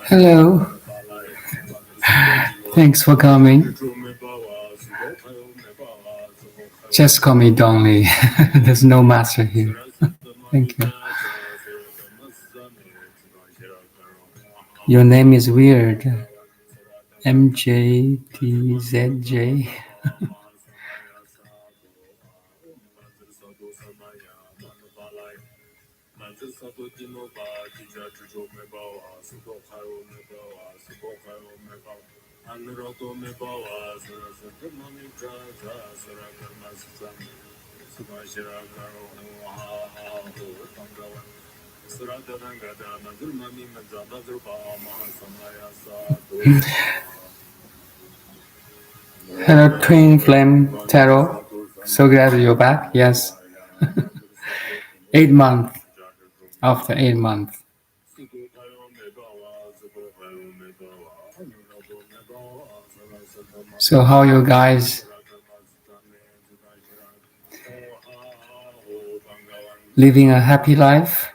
Hello. Thanks for coming. Just call me Donley. There's no master here. Thank you. Your name is weird. MJTZJ. Hello, Twin Flame Tarot. So glad you're back. Yes. 8 months. After 8 months. So how you guys living a happy life?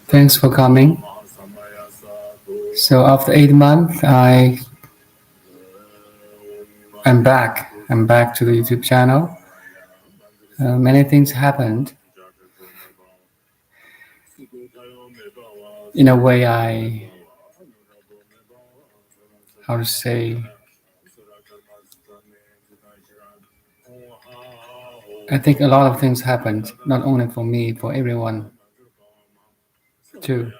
Thanks for coming. So after 8 months, I'm back. I'm back to the YouTube channel. Many things happened. In a way, how to say, I think a lot of things happened, not only for me, for everyone too.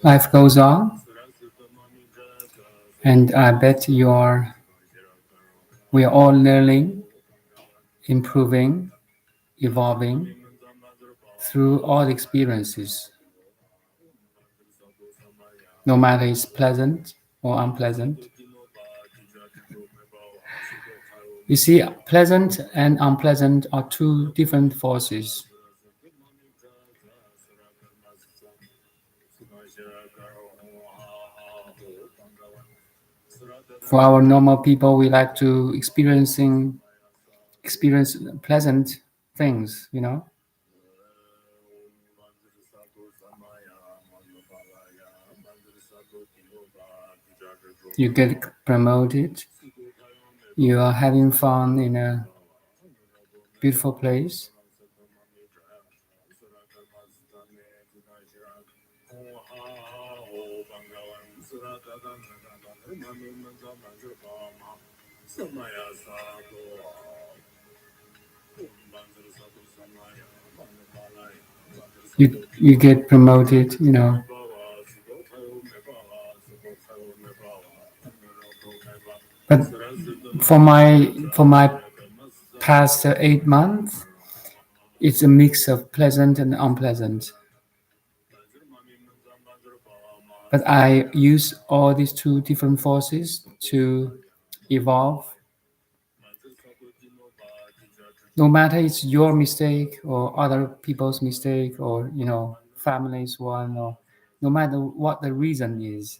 Life goes on, and I bet we are all learning, improving, evolving through all experiences, no matter it's pleasant or unpleasant. You see, pleasant and unpleasant are two different forces. For our normal people, we like to experience pleasant things, you know. You get promoted. You are having fun in a beautiful place. You get promoted, you know. But for my past 8 months, it's a mix of pleasant and unpleasant. But I use all these two different forces to evolve. No matter it's your mistake or other people's mistake or family's one, or no matter what the reason is,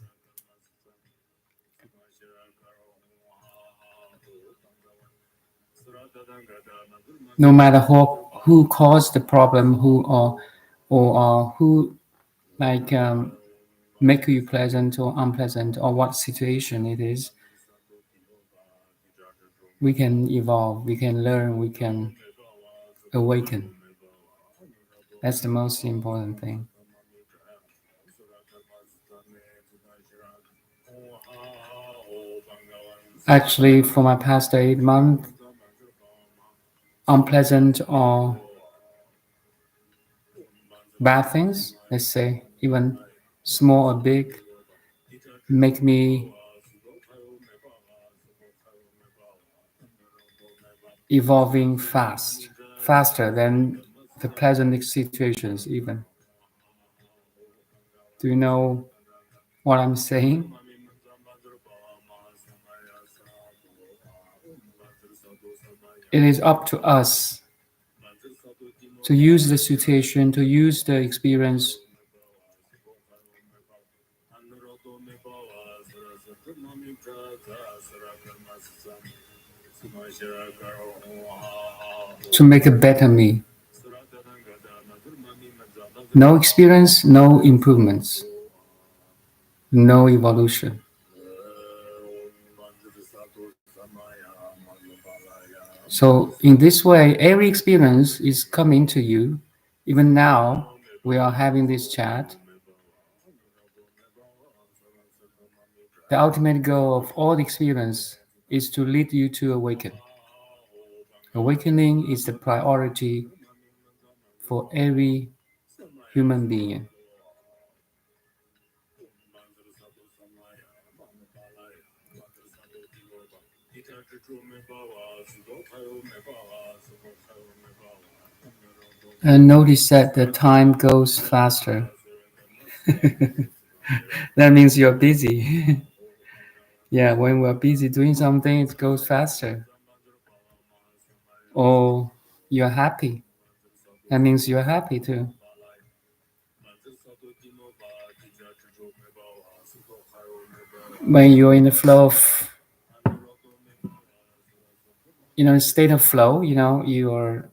no matter who caused the problem, or who like make you pleasant or unpleasant, or what situation it is, we can evolve, we can learn, we can awaken. That's the most important thing. Actually, for my past 8 months, unpleasant or bad things, let's say, even small or big, make me evolving faster than the pleasant situations even. Do you know what I'm saying? It is up to us to use the situation, to use the experience to make a better me. No experience, no improvements, no evolution. So, in this way, every experience is coming to you. Even now, we are having this chat. The ultimate goal of all experience is to lead you to awaken. Awakening is the priority for every human being. And notice that the time goes faster. That means you're busy. Yeah, when we're busy doing something, it goes faster. Or you're happy. That means you're happy too. When you're in the flow of, state of flow, you're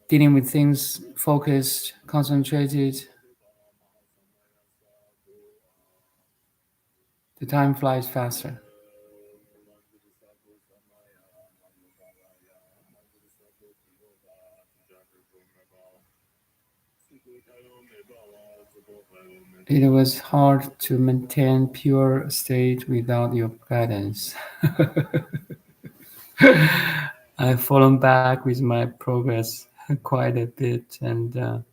dealing with things focused, concentrated, the time flies faster. It was hard to maintain pure state without your guidance. I've fallen back with my progress quite a bit and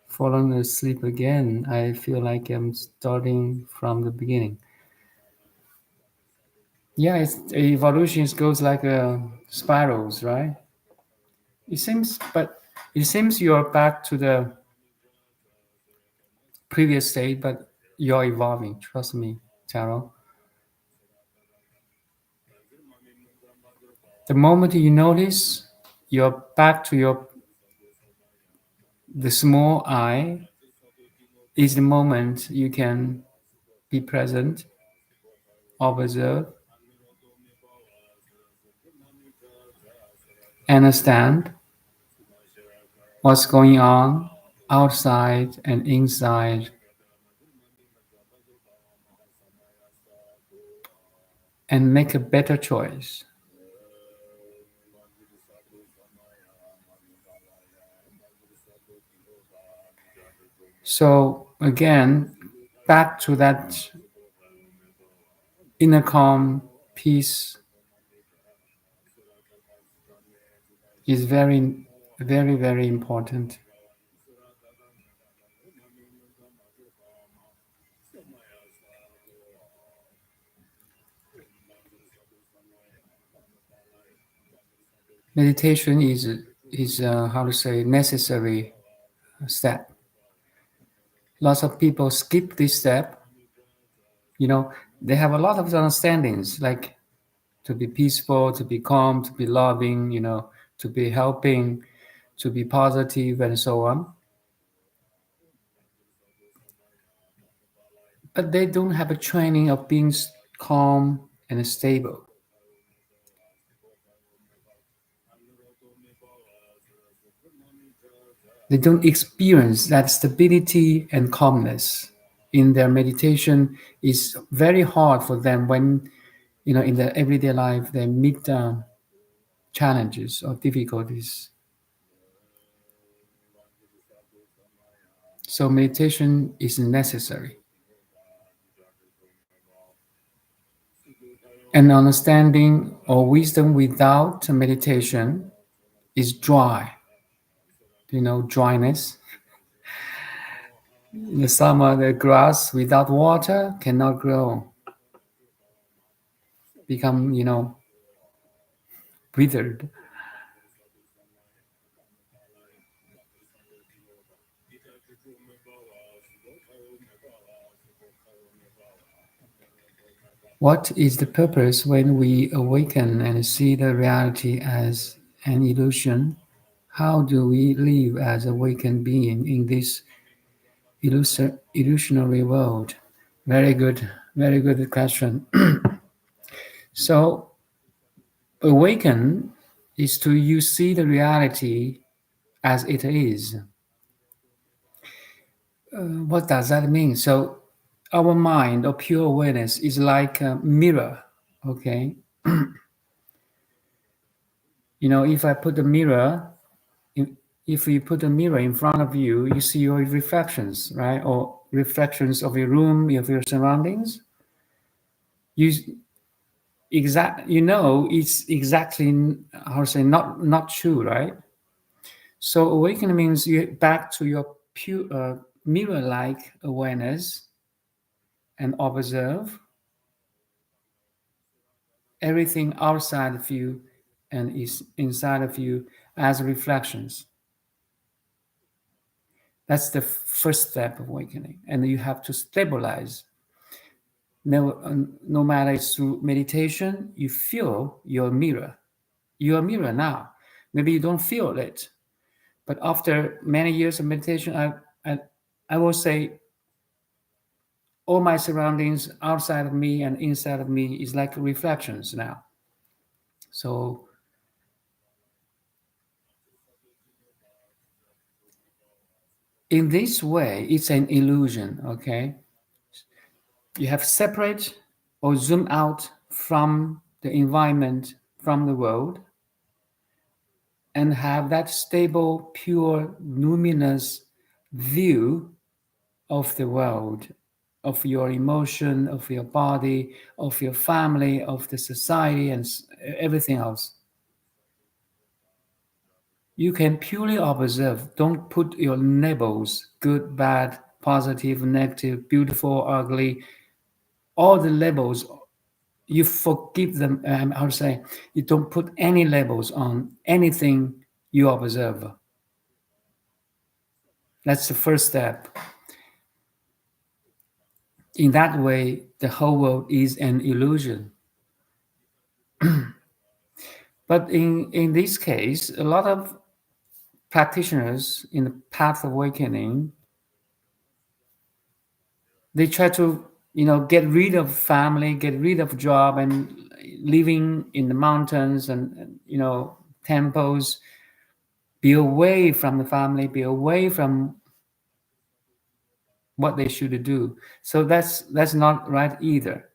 fallen asleep again. I feel like I'm starting from the beginning. Yeah, evolution goes like spirals, right? But it seems you're back to the previous state, but you're evolving. Trust me, Taro. The moment you notice, you're back to the small I is the moment you can be present, observe, understand what's going on outside and inside, and make a better choice. So again, back to that inner calm, peace is very, very, very important. Meditation is how to say necessary step. Lots of people skip this step. You know, they have a lot of understandings like to be peaceful, to be calm, to be loving, to be helping, to be positive, and so on. But they don't have a training of being calm and stable. They don't experience that stability and calmness in their meditation. Is very hard for them when in their everyday life they meet challenges or difficulties. So meditation is necessary. And understanding or wisdom without meditation is dry. Dryness. In the summer, the grass without water cannot grow, become, withered. What is the purpose when we awaken and see the reality as an illusion? How do we live as awakened being in this illusionary world? Very good question. So, awaken is to you see the reality as it is. What does that mean? So, our mind or pure awareness is like a mirror, okay? If I put a mirror, if you put a mirror in front of you, you see your reflections, right? Or reflections of your room, of your surroundings. It's exactly how to say not true, right? So awakening means you back to your pure mirror-like awareness and observe everything outside of you and is inside of you as reflections. That's the first step of awakening, and you have to stabilize. No matter it's through meditation, you feel your mirror. You're a mirror now. Maybe you don't feel it, but after many years of meditation, I will say all my surroundings outside of me and inside of me is like reflections now. So in this way, it's an illusion, okay? You have separate or zoom out from the environment, from the world, and have that stable, pure, luminous view of the world, of your emotion, of your body, of your family, of the society, and everything else. You can purely observe. Don't put your labels, good, bad, positive, negative, beautiful, ugly, all the labels. You forgive them. How to say? You don't put any labels on anything you observe. That's the first step. In that way, the whole world is an illusion. But in this case, a lot of practitioners in the path of awakening, they try to, get rid of family, get rid of job, and living in the mountains and temples, be away from the family, be away from what they should do. So that's not right either.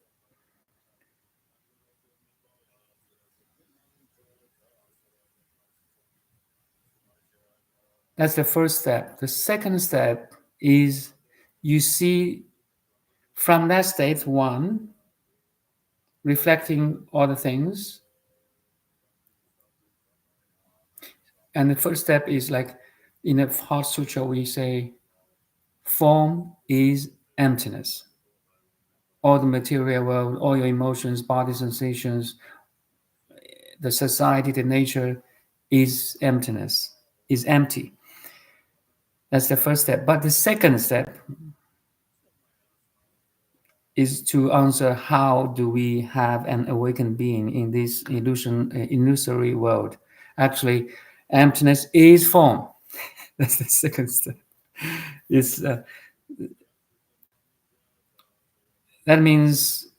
That's the first step. The second step is you see from that state one, reflecting all the things. And the first step is like in the Heart Sutra, we say, form is emptiness. All the material world, all your emotions, body sensations, the society, the nature is emptiness, is empty. That's the first step. But the second step is to answer how do we have an awakened being in this illusory world. Actually, emptiness is form. That's the second step. It's, that means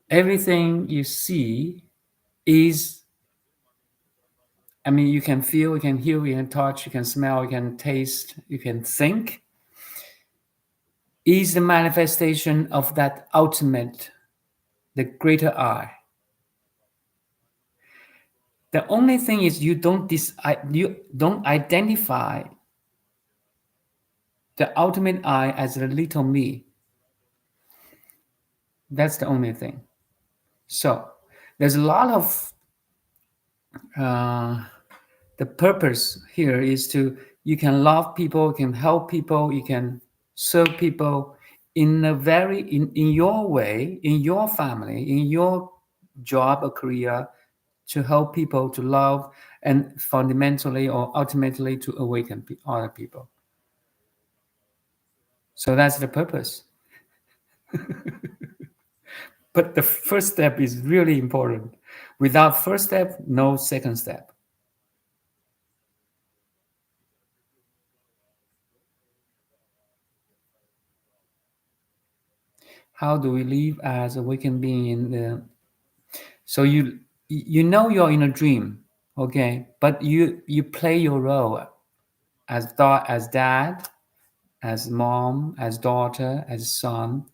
everything you see is, I mean, you can feel, you can hear, you can touch, you can smell, you can taste, you can think, is the manifestation of that ultimate, the greater I. The only thing is you don't identify the ultimate I as a little me. That's the only thing. So there's a lot of the purpose here is to, you can love people, you can help people, you can serve people in a very in your way, in your family, in your job or career, to help people to love and fundamentally or ultimately to awaken other people. So that's the purpose. But the first step is really important. Without first step, no second step. How do we live as awakened being in the, so you know you're in a dream, okay, but you play your role as dad, as mom, as daughter, as son.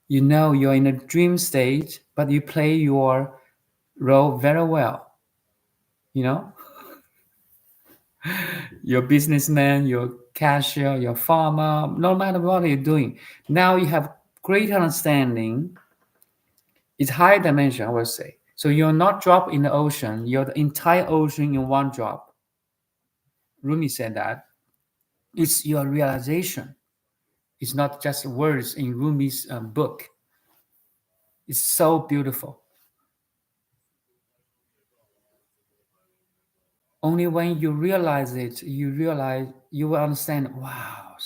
You know you're in a dream state, but you play your role very well. You know, your businessman, your cashier, your farmer, no matter what you're doing. Now you have great understanding. It's higher dimension, I would say. So you're not drop in the ocean, you're the entire ocean in one drop. Rumi said that. It's your realization. It's not just words in Rumi's book. It's so beautiful. Only when you realize it, you will understand, wow,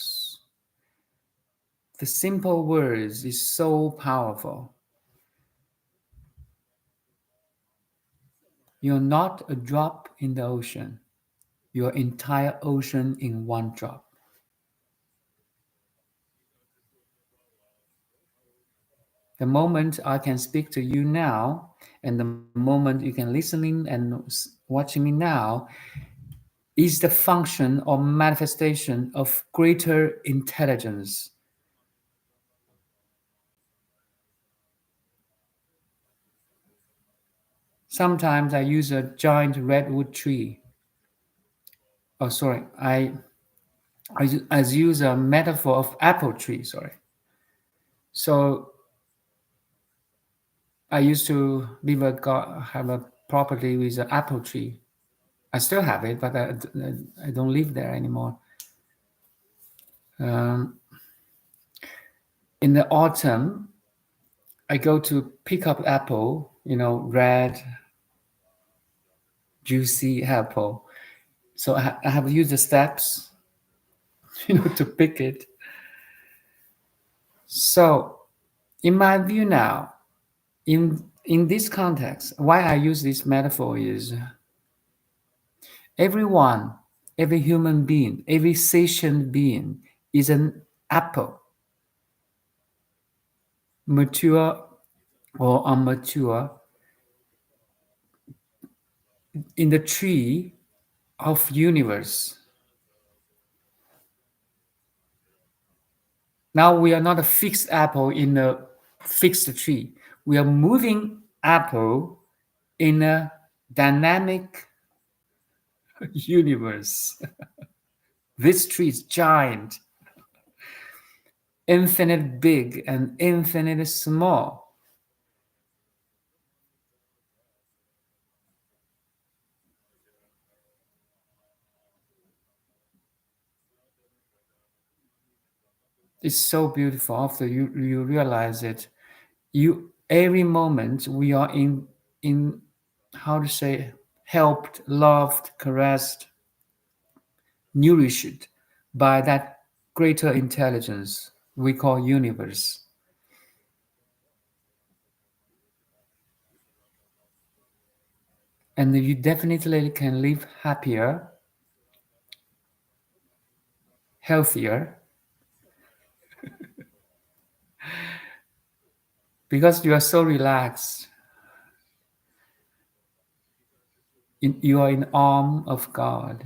the simple words is so powerful. You're not a drop in the ocean. Your entire ocean in one drop. The moment I can speak to you now, and the moment you can listening and watching me now, is the function or manifestation of greater intelligence. Sometimes I use a giant redwood tree. Oh, sorry, I use a metaphor of apple tree. Sorry. So I used to have a property with an apple tree. I still have it, but I don't live there anymore. Um, in the autumn, I go to pick up apple, red, juicy apple. So I have used the steps, to pick it. So, in my view now, in this context, why I use this metaphor is everyone, every human being, every sentient being is an apple, mature or immature, in the tree of universe. Now we are not a fixed apple in a fixed tree. We are moving apple in a dynamic universe. This tree is giant, infinite big and infinite small. It's so beautiful after you realize it. You every moment we are in how to say helped, loved, caressed, nourished by that greater intelligence we call universe. And you definitely can live happier, healthier, because you are so relaxed. You are in arm of God,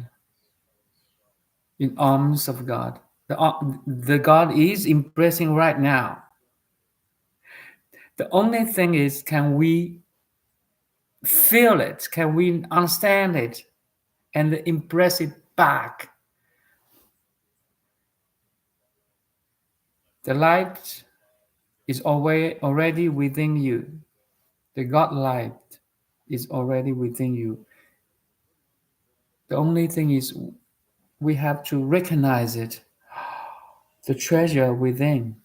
in arms of God. The God is impressing right now. The only thing is, can we feel it? Can we understand it and impress it back? The light is already within you. The God light is already within you. The only thing is we have to recognize it, the treasure within.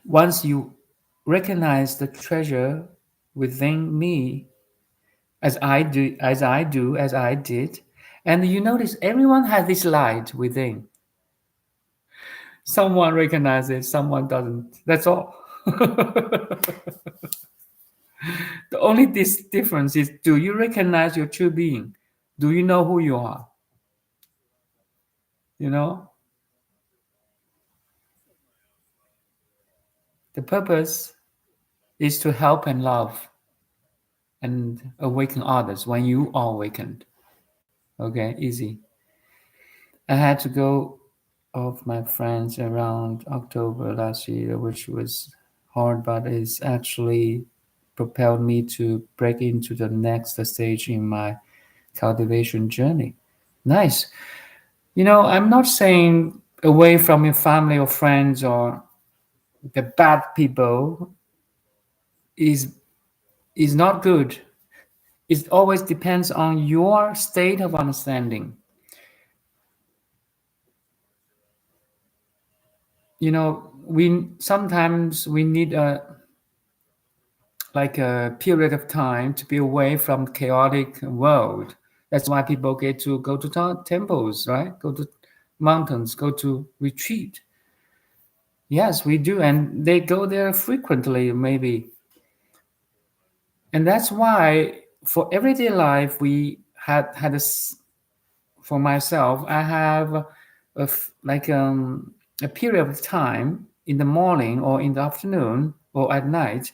Once you recognize the treasure within me, as I did, and you notice everyone has this light within. Someone recognizes, someone doesn't. That's all. The only difference is, do you recognize your true being? Do you know who you are? You know, the purpose is to help and love and awaken others when you are awakened. Okay, easy. I had to go off my friends around October last year, which was hard, but it's actually propelled me to break into the next stage in my cultivation journey. Nice. I'm not saying away from your family or friends or the bad people is is not good. It always depends on your state of understanding. We sometimes we need a period of time to be away from chaotic world. That's why people get to go to temples, right? Go to mountains, go to retreat. Yes, we do, and they go there frequently, maybe. And that's why for everyday life we had for myself, I have a period of time in the morning or in the afternoon or at night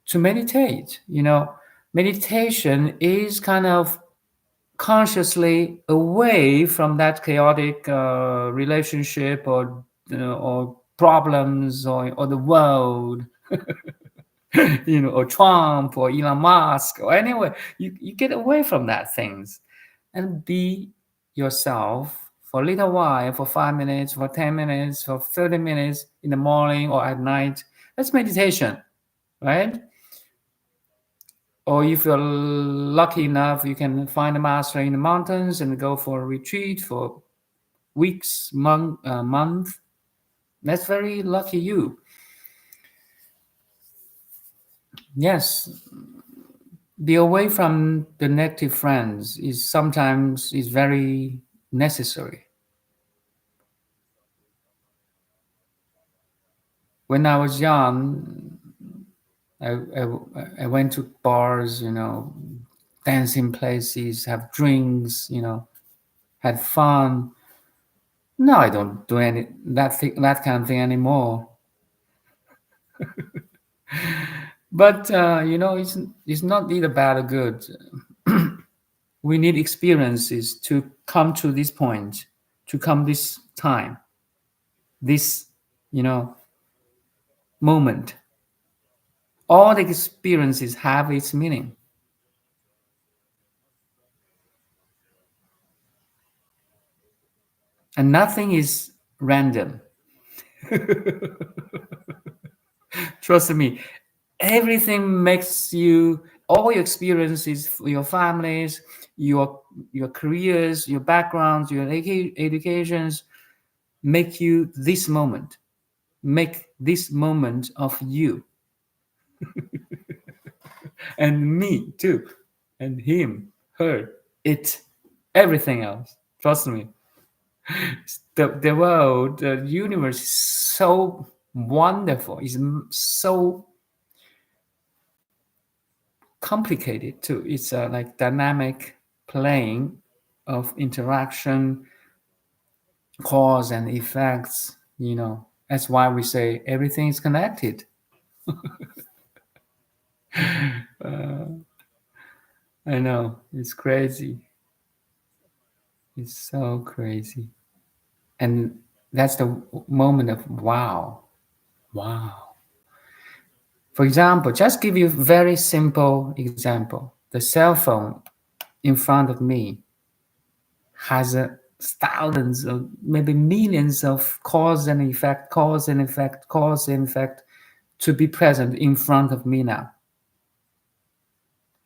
to meditate. Meditation is kind of consciously away from that chaotic relationship or problems or the world, or Trump or Elon Musk or anyway. You get away from that things and be yourself for a little while, for 5 minutes, for 10 minutes, for 30 minutes in the morning or at night. That's meditation, right? Or if you're lucky enough, you can find a master in the mountains and go for a retreat for weeks, month. That's very lucky you. Yes, be away from the negative friends is sometimes is very necessary. When I was young, I went to bars, dancing places, have drinks, had fun. No, I don't do any that kind of thing anymore. But it's not either bad or good. We need experiences to come to this point, to come this time, this moment. All the experiences have its meaning. And nothing is random. Trust me, everything makes you, all your experiences, your families, your your careers, your backgrounds, your educations, make you this moment, make this moment of you and me too, and him, her, it, everything else. Trust me, the world, the universe is so wonderful. It's so complicated too. It's a like dynamic playing of interaction, cause and effects. That's why we say everything is connected. I know, it's crazy. It's so crazy. And that's the moment of wow. Wow. For example, just give you a very simple example. The cell phone in front of me has thousands of, maybe millions of cause and effect, cause and effect, cause and effect to be present in front of me now.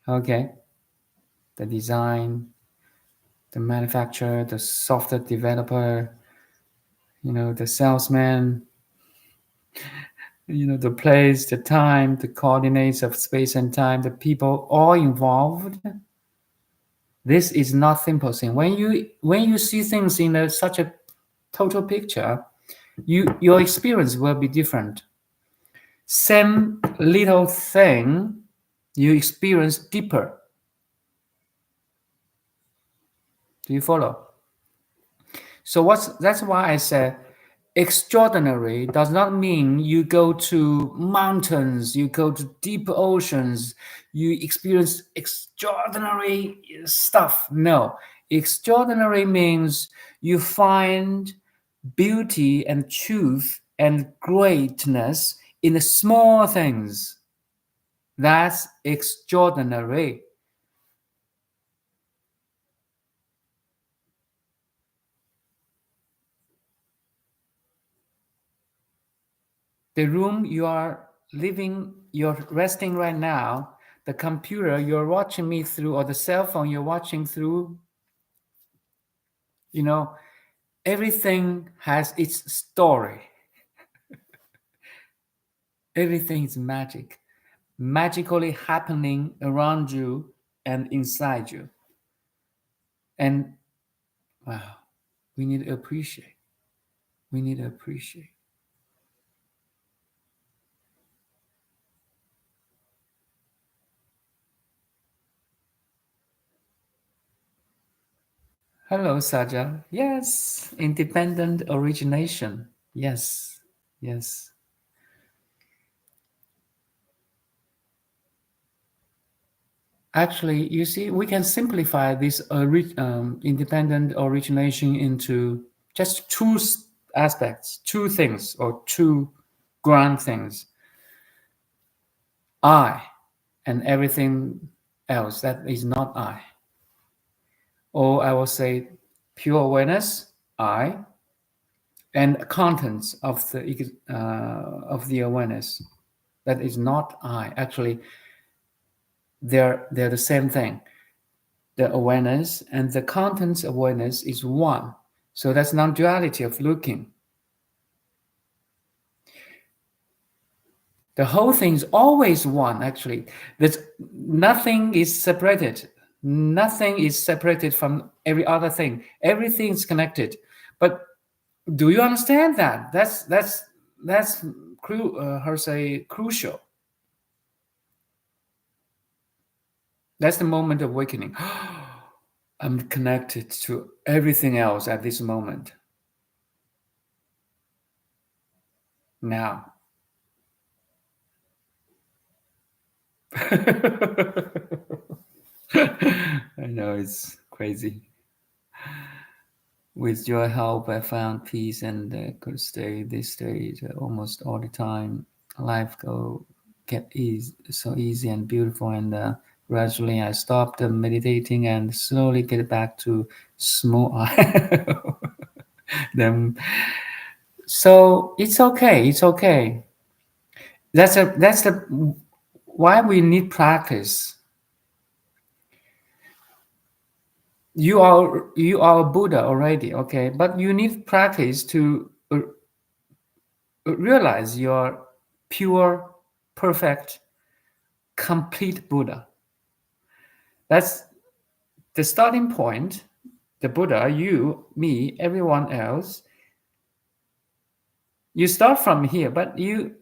Okay? The design, the manufacturer, the software developer, the salesman, the place, the time, the coordinates of space and time, the people all involved. This is not simple thing. When you see things in such a total picture, your experience will be different. Same little thing, you experience deeper. Do you follow? So that's why I said extraordinary does not mean you go to mountains, you go to deep oceans, you experience extraordinary stuff. No, extraordinary means you find beauty and truth and greatness in the small things. That's extraordinary. The room you are living, you're resting right now, the computer you're watching me through, or the cell phone you're watching through, everything has its story. Everything is magic, magically happening around you and inside you. And wow, we need to appreciate. We need to appreciate. Hello, Saja. Yes, independent origination. Yes, yes. Actually, you see, we can simplify this independent origination into just two aspects, two things, or two grand things. I and everything else that is not I. Or I will say pure awareness, I, and contents of the awareness that is not I. Actually, they're the same thing. The awareness and the contents awareness is one. So that's non-duality of looking. The whole thing is always one, actually. That nothing is separated. Nothing is separated from every other thing. Everything is connected. But do you understand that? That's crucial. That's the moment of awakening. I'm connected to everything else at this moment. Now. I know it's crazy. With your help, I found peace and could stay this state almost all the time. Life get so easy and beautiful, and gradually I stopped meditating and slowly get back to small eye. them. So it's okay. It's okay. That's the why we need practice. You are a Buddha already, okay, but you need practice to realize you're pure, perfect, complete Buddha. That's the starting point. The Buddha, you, me, everyone else. You start from here, but you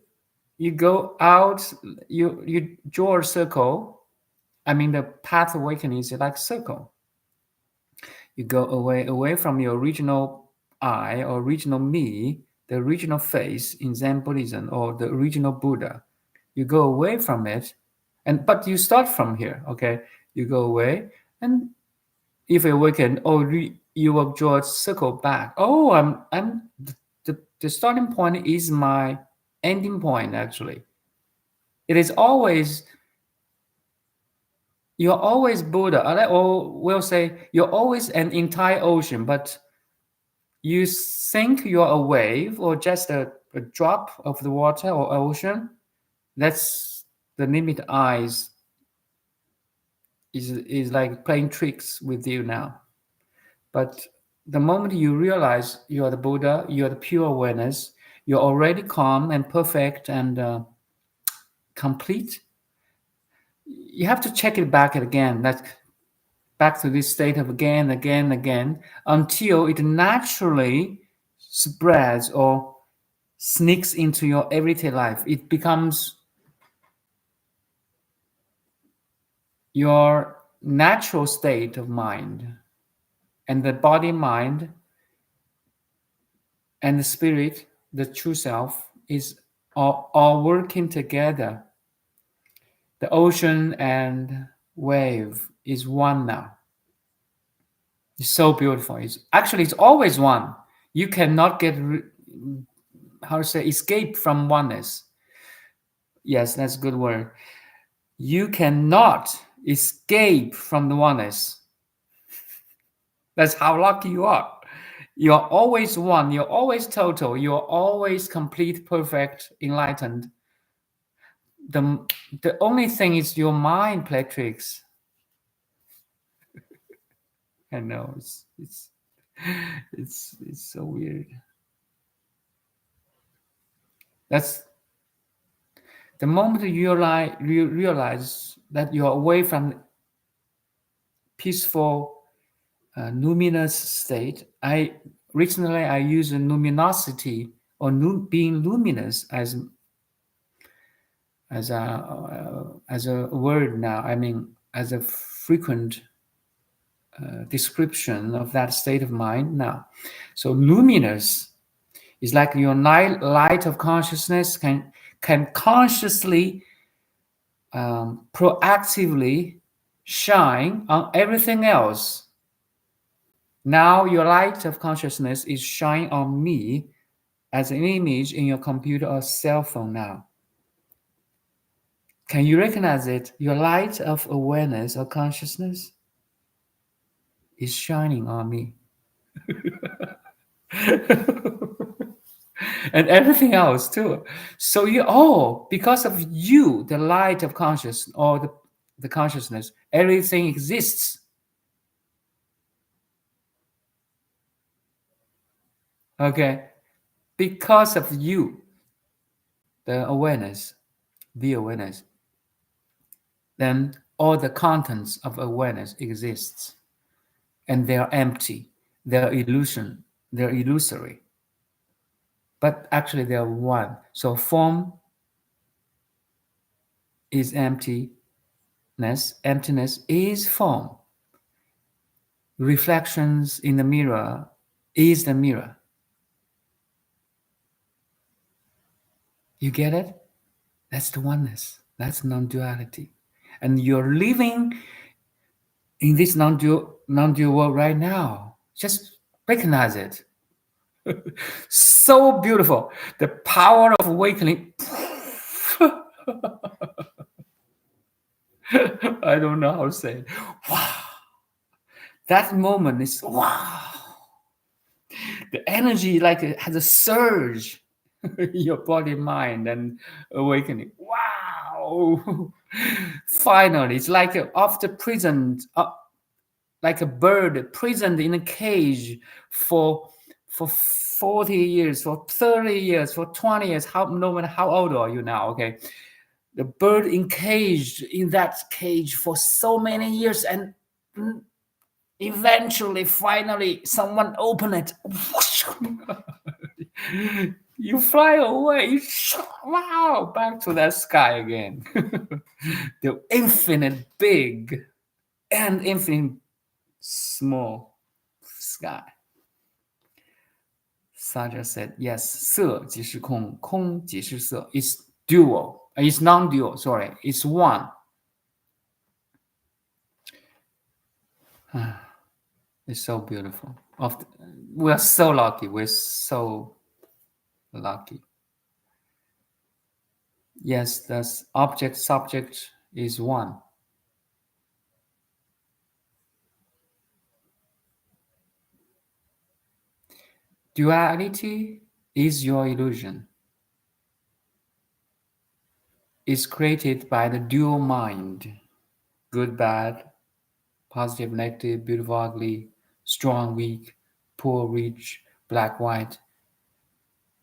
go out. You draw a circle. I mean, the path awakening is like circle. You go away from your original I or original me, the original face in Zen Buddhism or the original Buddha. You go away from it, but you start from here. Okay, you go away, and if you awaken, you will draw a circle back. Oh, I'm the starting point is my ending point. Actually, it is always you're always Buddha. Or we'll say you're always an entire ocean, but you think you're a wave or just a drop of the water or ocean. That's the limit eyes is like playing tricks with you now. But the moment you realize you are the Buddha, you are the pure awareness, you're already calm and perfect and complete. You have to check it back again. That's back to this state of again, until it naturally spreads or sneaks into your everyday life. It becomes your natural state of mind, and the body, mind, and the spirit, the true self, is all working together. The ocean and wave is one now. It's so beautiful. It's always one. You cannot get how to say escape from oneness. Yes, that's a good word. You cannot escape from the oneness. That's how lucky you are. You're always one. You're always total. You're always complete, perfect, enlightened. The the only thing is your mind play tricks. I know it's so weird. That's the moment you realize that you're away from peaceful, luminous state. I use a luminosity or being luminous as a word now. I mean, as a frequent description of that state of mind now. So luminous is like your light of consciousness can consciously, proactively shine on everything else. Now your light of consciousness is shining on me as an image in your computer or cell phone now. Can you recognize it? Your light of awareness or consciousness is shining on me. And everything else too. So because of you, the light of consciousness or the consciousness, everything exists. Okay. Because of you, the awareness, then all the contents of awareness exists. And they are empty. They're illusory. But actually they are one. So form is emptiness. Emptiness is form. Reflections in the mirror is the mirror. You get it? That's the oneness. That's non-duality. And you're living in this non-dual world right now. Just recognize it. So beautiful. The power of awakening. I don't know how to say it. Wow. That moment is wow. The energy like it has a surge in your body, mind, and awakening. Wow! Finally, it's like after prison, like a bird prisoned in a cage for 40 years, for 30 years, for 20 years. No matter how old are you now? Okay, the bird encaged in that cage for so many years, and eventually, finally, someone opened it. You fly away. Wow, back to that sky again. The infinite big and infinite small sky. Saja said, yes, 色即是空，空即是色. It's dual. It's non-dual, sorry. It's one. It's so beautiful. We are so lucky. We're so lucky. Yes, that's object subject is one. Duality is your illusion. It's created by the dual mind. Good, bad, positive, negative, beautiful, ugly, strong, weak, poor, rich, black, white.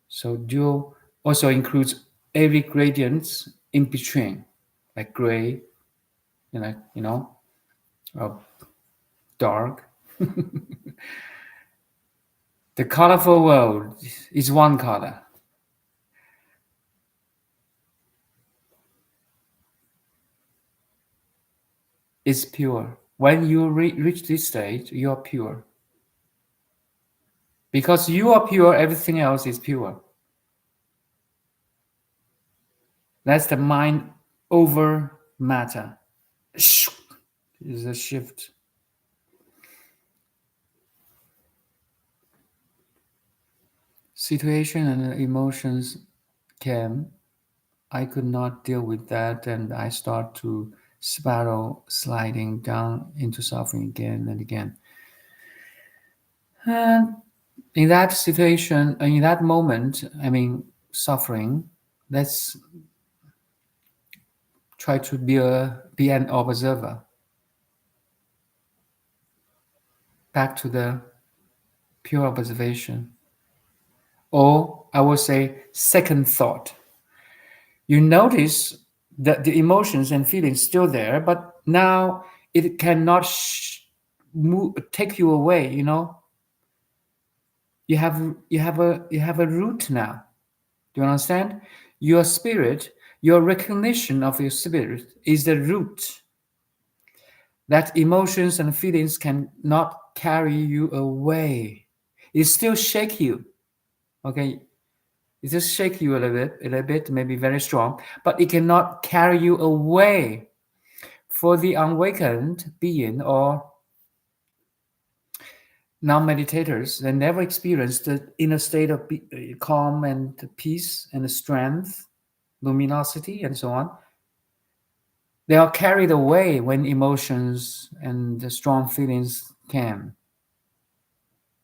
So dual also includes every gradients in between, like gray, or dark. The colorful world is one color. It's pure. When you reach this stage, you are pure. Because you are pure, everything else is pure. That's the mind over matter. Is a shift. Situation and emotions came. I could not deal with that, and I start to spiral, sliding down into suffering again and again. And in that situation, in that moment, suffering, let's try to be an observer. Back to the pure observation. Or I would say second thought. You notice that the emotions and feelings still there, but now it cannot take you away. You have a root now. Do you understand? Your spirit, your recognition of your spirit is the root. That emotions and feelings cannot carry you away. It still shake you. Okay, it just shake you a little bit, maybe very strong, but it cannot carry you away. For the unawakened being or non-meditators, they never experience the inner state of calm and peace and strength, luminosity, and so on. They are carried away when emotions and the strong feelings came.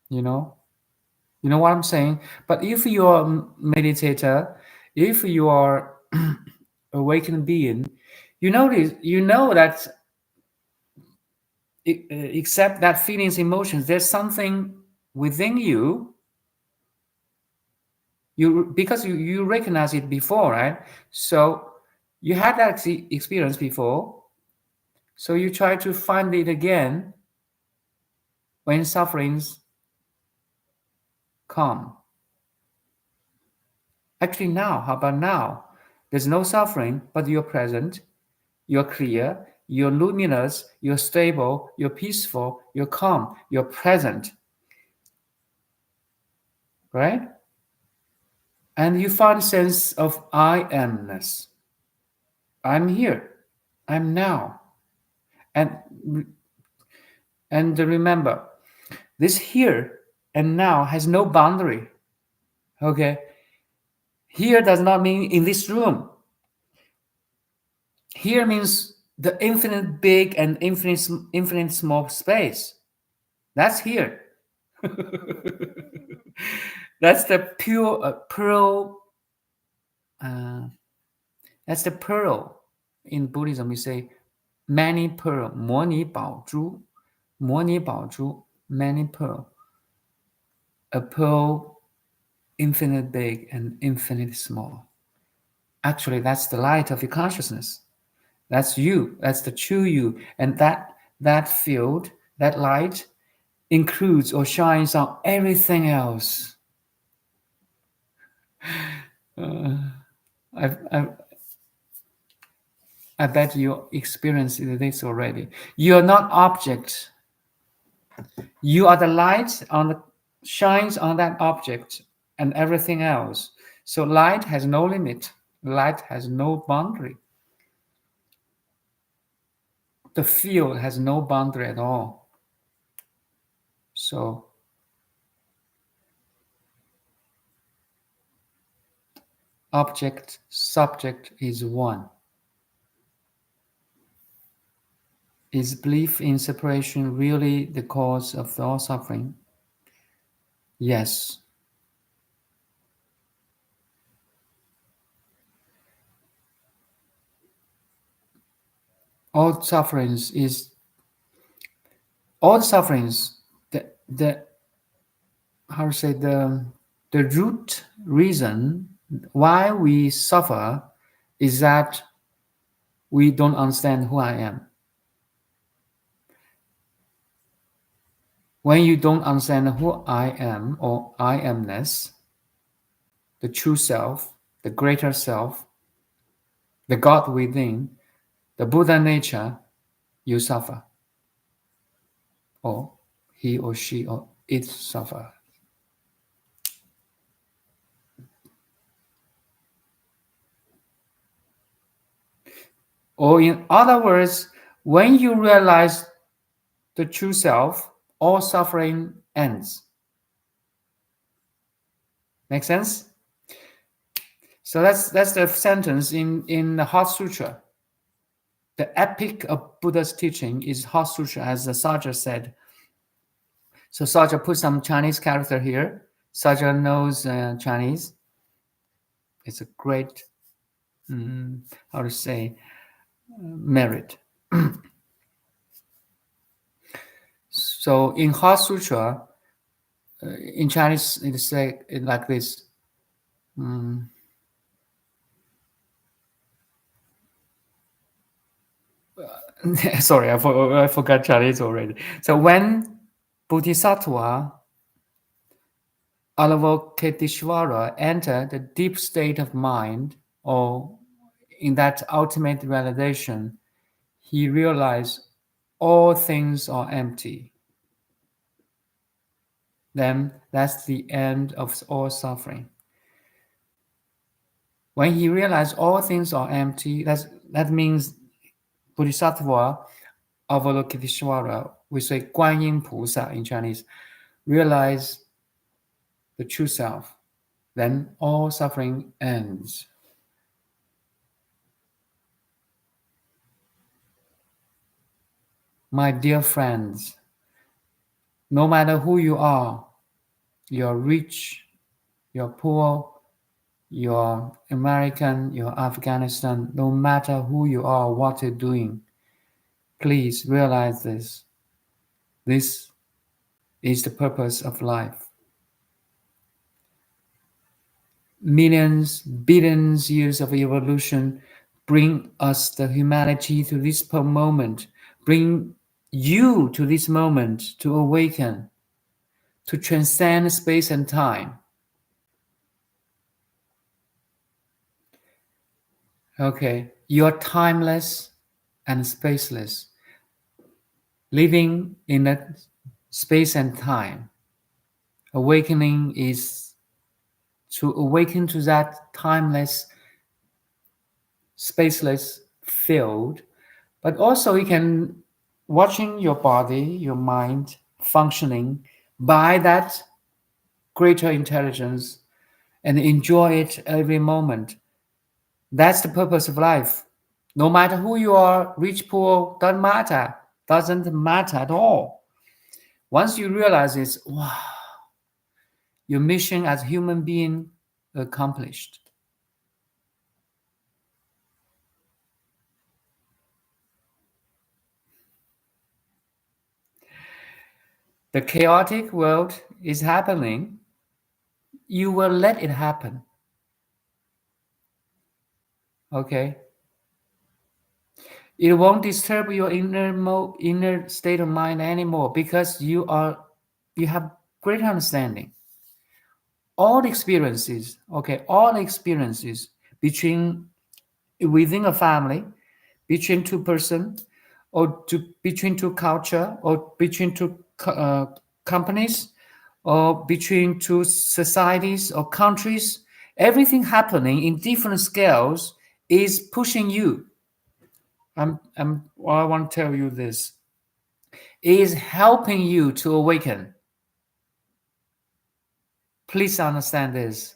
You know what I'm saying? But if you are a meditator, if you are awakened being, you know that except that feelings, emotions, there's something within you. Because you recognize it before, right? So you had that experience before. So you try to find it again when sufferings come. Actually, now, how about now? There's no suffering, but you're present, you're clear, you're luminous, you're stable, you're peaceful, you're calm, you're present. Right? And you find a sense of I amness. I'm here. I'm now. And remember, this here and now has no boundary. Okay? Here does not mean in this room. Here means the infinite big and infinite small space. That's here. That's the pure pearl. That's the pearl. In Buddhism, we say many pearl, 摩尼宝珠, 摩尼宝珠, many pearl. A pearl infinite big and infinite small. Actually, that's the light of your consciousness. That's you. That's the true you. And that field, that light, includes or shines on everything else. I bet you experienced this already. You are not object. You are the light shines on that object and everything else. So light has no limit. Light has no boundary. The field has no boundary at all. So object, subject is one. Is belief in separation really the cause of all suffering? Yes. All sufferings, the how to say, the root reason why we suffer is that we don't understand who I am. When you don't understand who I am or I amness, the true self, the greater self, the God within, the Buddha nature, you suffer. Or he or she or it suffer. Or in other words, when you realize the true self, all suffering ends. Make sense? So that's the sentence in the Heart Sutra. The epic of Buddha's teaching is Heart Sutra, as Saja said. So Saja put some Chinese character here. Saja knows Chinese. It's a great, how to say, merit. So in Heart Sutra, in Chinese, it's like this. Sorry, I forgot Chinese already. So when Bodhisattva Avalokiteshvara entered the deep state of mind, or in that ultimate realization, he realized all things are empty. Then that's the end of all suffering. When he realized all things are empty, that means Bodhisattva Avalokiteshvara, we say Guanyin Pusa in Chinese, realize the true self. Then all suffering ends. My dear friends, no matter who you are, you're rich, you're poor, you're American, you're Afghanistan, no matter who you are, what you're doing, please realize this. This is the purpose of life. Millions, billions years of evolution bring us the humanity to this moment, bring you to this moment to awaken, to transcend space and time. Okay, you're timeless and spaceless, living in a space and time. Awakening is to awaken to that timeless, spaceless field, but also you can watching your body, your mind functioning by that greater intelligence and enjoy it every moment. That's the purpose of life. No matter who you are, rich, poor, doesn't matter at all. Once you realize this, wow, Your mission as human being accomplished. The chaotic world is happening. You will let it happen. Okay? It won't disturb your inner state of mind anymore because you have great understanding. All experiences, okay, all experiences between within a family, between two persons, or between two culture, or between two companies, or between two societies or countries, everything happening in different scales is pushing you. I want to tell you this, is helping you to awaken. Please understand this.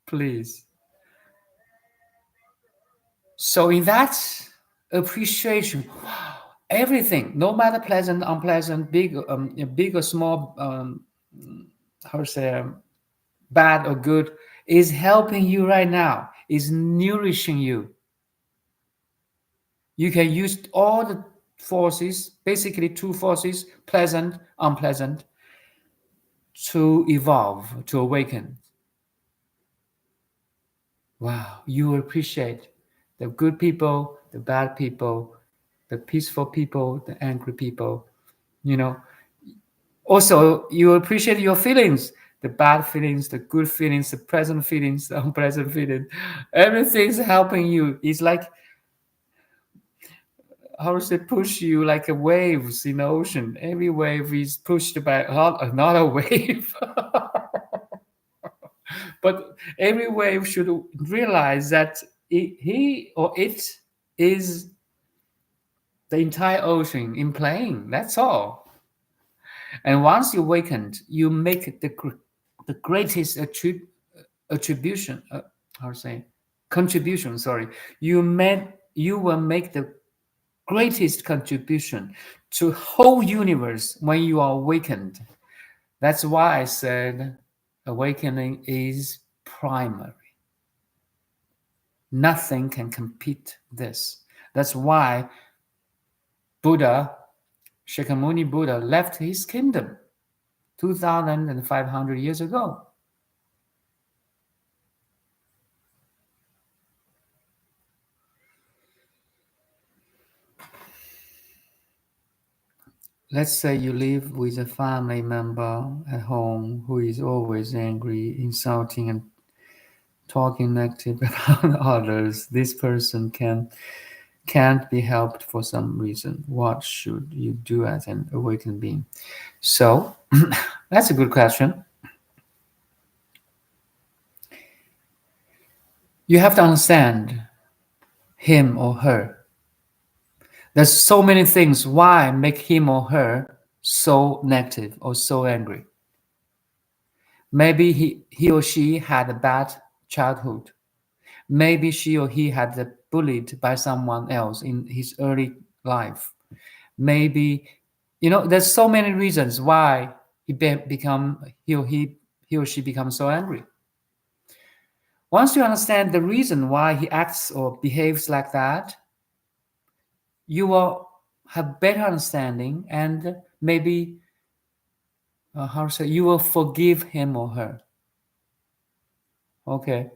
Please. So in that appreciation, everything, no matter pleasant, unpleasant, big or small, how to say, bad or good, is helping you right now, is nourishing you. You can use all the forces, basically two forces, pleasant, unpleasant, to evolve, to awaken. Wow, you appreciate the good people, the bad people, the peaceful people, the angry people. You know, also you appreciate your feelings, the bad feelings, the good feelings, the pleasant feelings, the unpleasant feelings. Everything's helping you. It's like, how does it push you like a waves in the ocean? Every wave is pushed by another wave. But every wave should realize that he or it is the entire ocean in playing. That's all. And once you awakened, you make the greatest attribution. How to say contribution? Sorry, you will make the greatest contribution to whole universe when you are awakened. That's why I said awakening is primary. Nothing can compete this. That's why Buddha, Shakyamuni Buddha, left his kingdom 2,500 years ago. Let's say you live with a family member at home who is always angry, insulting, and talking negative about others. This person can't be helped for some reason. What should you do as an awakened being? So that's a good question. You have to understand him or her. There's so many things why make him or her so negative or so angry. Maybe he or she had a bad childhood. Maybe she or he had been bullied by someone else in his early life. Maybe, there's so many reasons why he or she becomes so angry. Once you understand the reason why he acts or behaves like that, you will have better understanding, and maybe how to say, you will forgive him or her. Okay.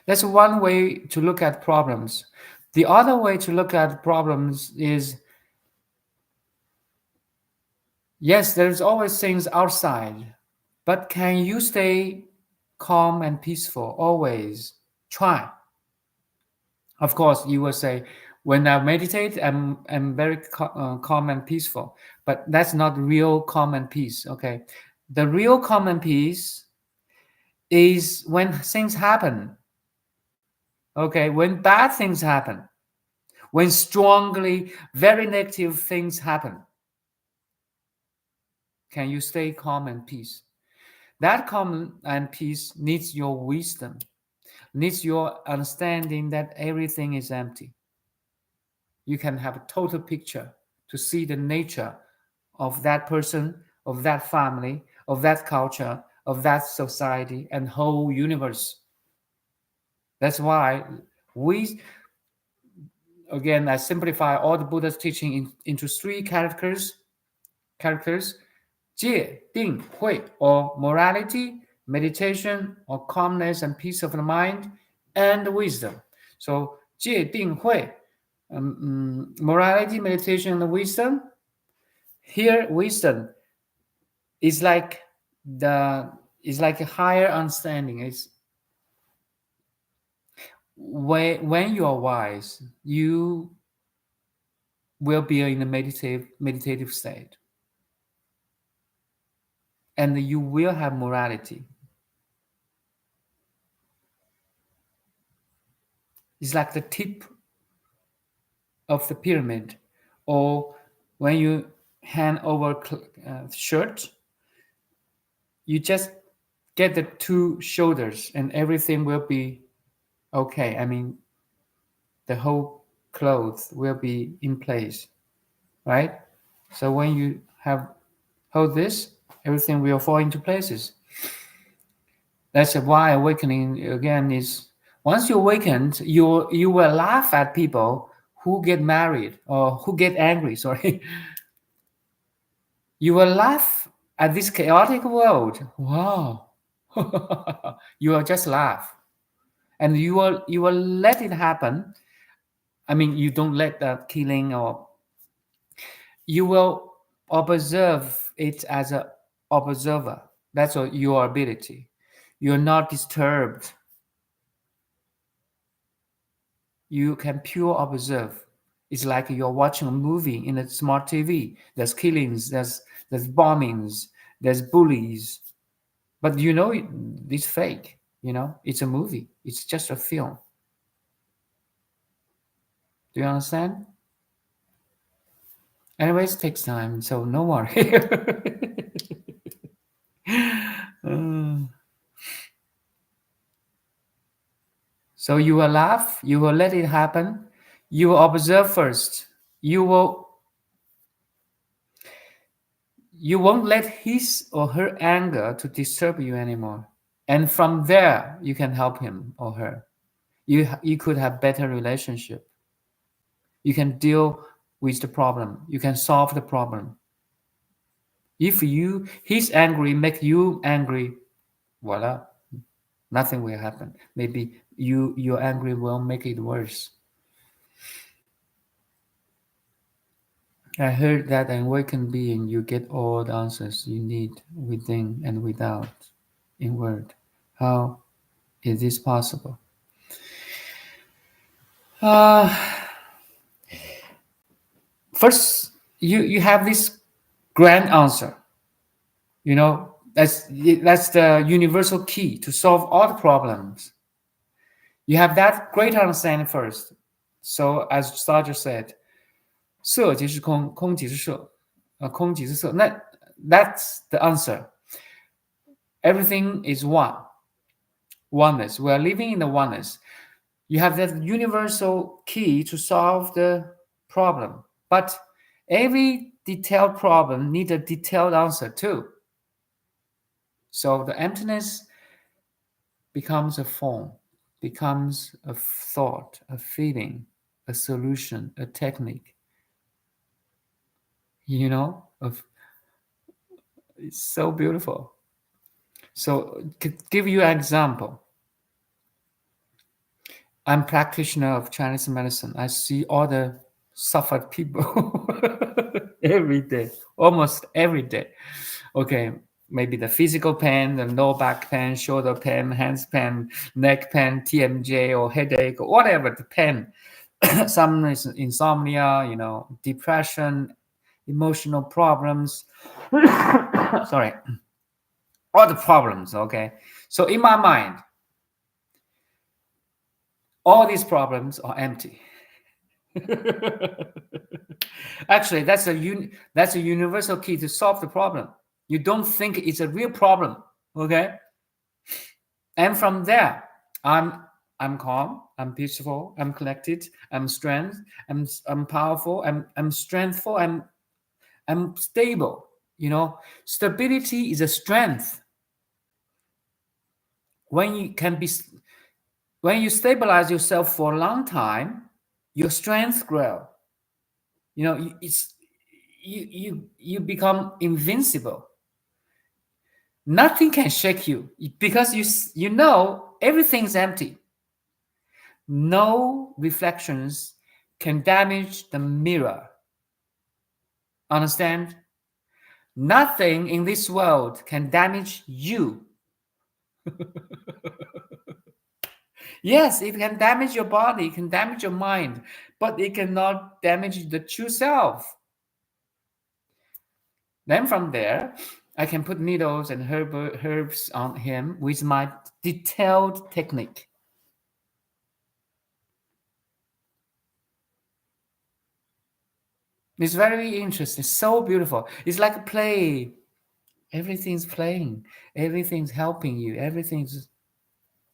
That's one way to look at problems. The other way to look at problems is, yes, there's always things outside, but can you stay calm and peaceful always? Try. Of course, you will say, when I meditate, I'm very calm and peaceful. But that's not real calm and peace. Okay, the real calm and peace is when things happen. Okay, when bad things happen, when strongly, very negative things happen, can you stay calm and peace? That calm and peace needs your wisdom. needs your understanding that everything is empty. You can have a total picture to see the nature of that person, of that family, of that culture, of that society, and whole universe. That's why we, again, I simplify all the Buddha's teaching into three characters: 戒, Ding, Hui, or morality, meditation, or calmness and peace of the mind, and wisdom. So 戒, Ding, Hui, morality, meditation, and wisdom. Here, wisdom is like a higher understanding. It's when you are wise, you will be in a meditative state, and you will have morality. It's like the tip of the pyramid, or when you hand over shirt, you just get the two shoulders and everything will be okay. I mean, the whole clothes will be in place, right? So when you hold this, everything will fall into places. That's why awakening again is, once you awakened, you will laugh at people who get married or who get angry. Sorry, you will laugh at this chaotic world. Wow, you will just laugh, and you will let it happen. I mean, you don't let the killing, or you will observe it as an observer. That's your ability. You're not disturbed. You can pure observe. It's like you're watching a movie in a smart TV. There's killings, there's bombings, there's bullies, but you know it's fake. You know, it's a movie. It's just a film. Do you understand? Anyways, it takes time, so no worry. So you will laugh, you will let it happen, you will observe first. You won't let his or her anger to disturb you anymore. And from there, you can help him or her. You could have better relationship. You can deal with the problem. You can solve the problem. If he's angry, make you angry, voila, nothing will happen. Maybe your angry will make it worse. I heard that an awakened being, you get all the answers you need within and without in word. How is this possible? First, you have this grand answer. You know, that's the universal key to solve all the problems. You have that great understanding first. So as Sartre said, 色即是空，空即是色，空即是色。That's the answer. Everything is one. Oneness. We are living in the oneness. You have that universal key to solve the problem. But every detailed problem needs a detailed answer too. So the emptiness becomes a form, becomes a thought, a feeling, a solution, a technique. You know, it's so beautiful. So to give you an example, I'm a practitioner of Chinese medicine. I see all the suffered people every day, almost every day. Okay, maybe the physical pain, the low back pain, shoulder pain, hands pain, neck pain, TMJ or headache, or whatever the pain. Some is insomnia, you know, depression, emotional problems. Sorry, all the problems. Okay, so in my mind, all these problems are empty. Actually, that's a universal key to solve the problem. You don't think it's a real problem, okay? And from there, I'm I'm calm, I'm peaceful, I'm collected, I'm strength, I'm powerful, I'm strengthful, I'm stable. Stability is a strength. When you can be, when you stabilize yourself for a long time, your strength grow. It's you become invincible. Nothing can shake you because you know everything's empty. No reflections can damage the mirror. Understand? Nothing in this world can damage you. Yes, it can damage your body, it can damage your mind, but it cannot damage the true self. Then from there, I can put needles and herbs on him with my detailed technique. It's very interesting, so beautiful. It's like a play. Everything's playing, everything's helping you, everything's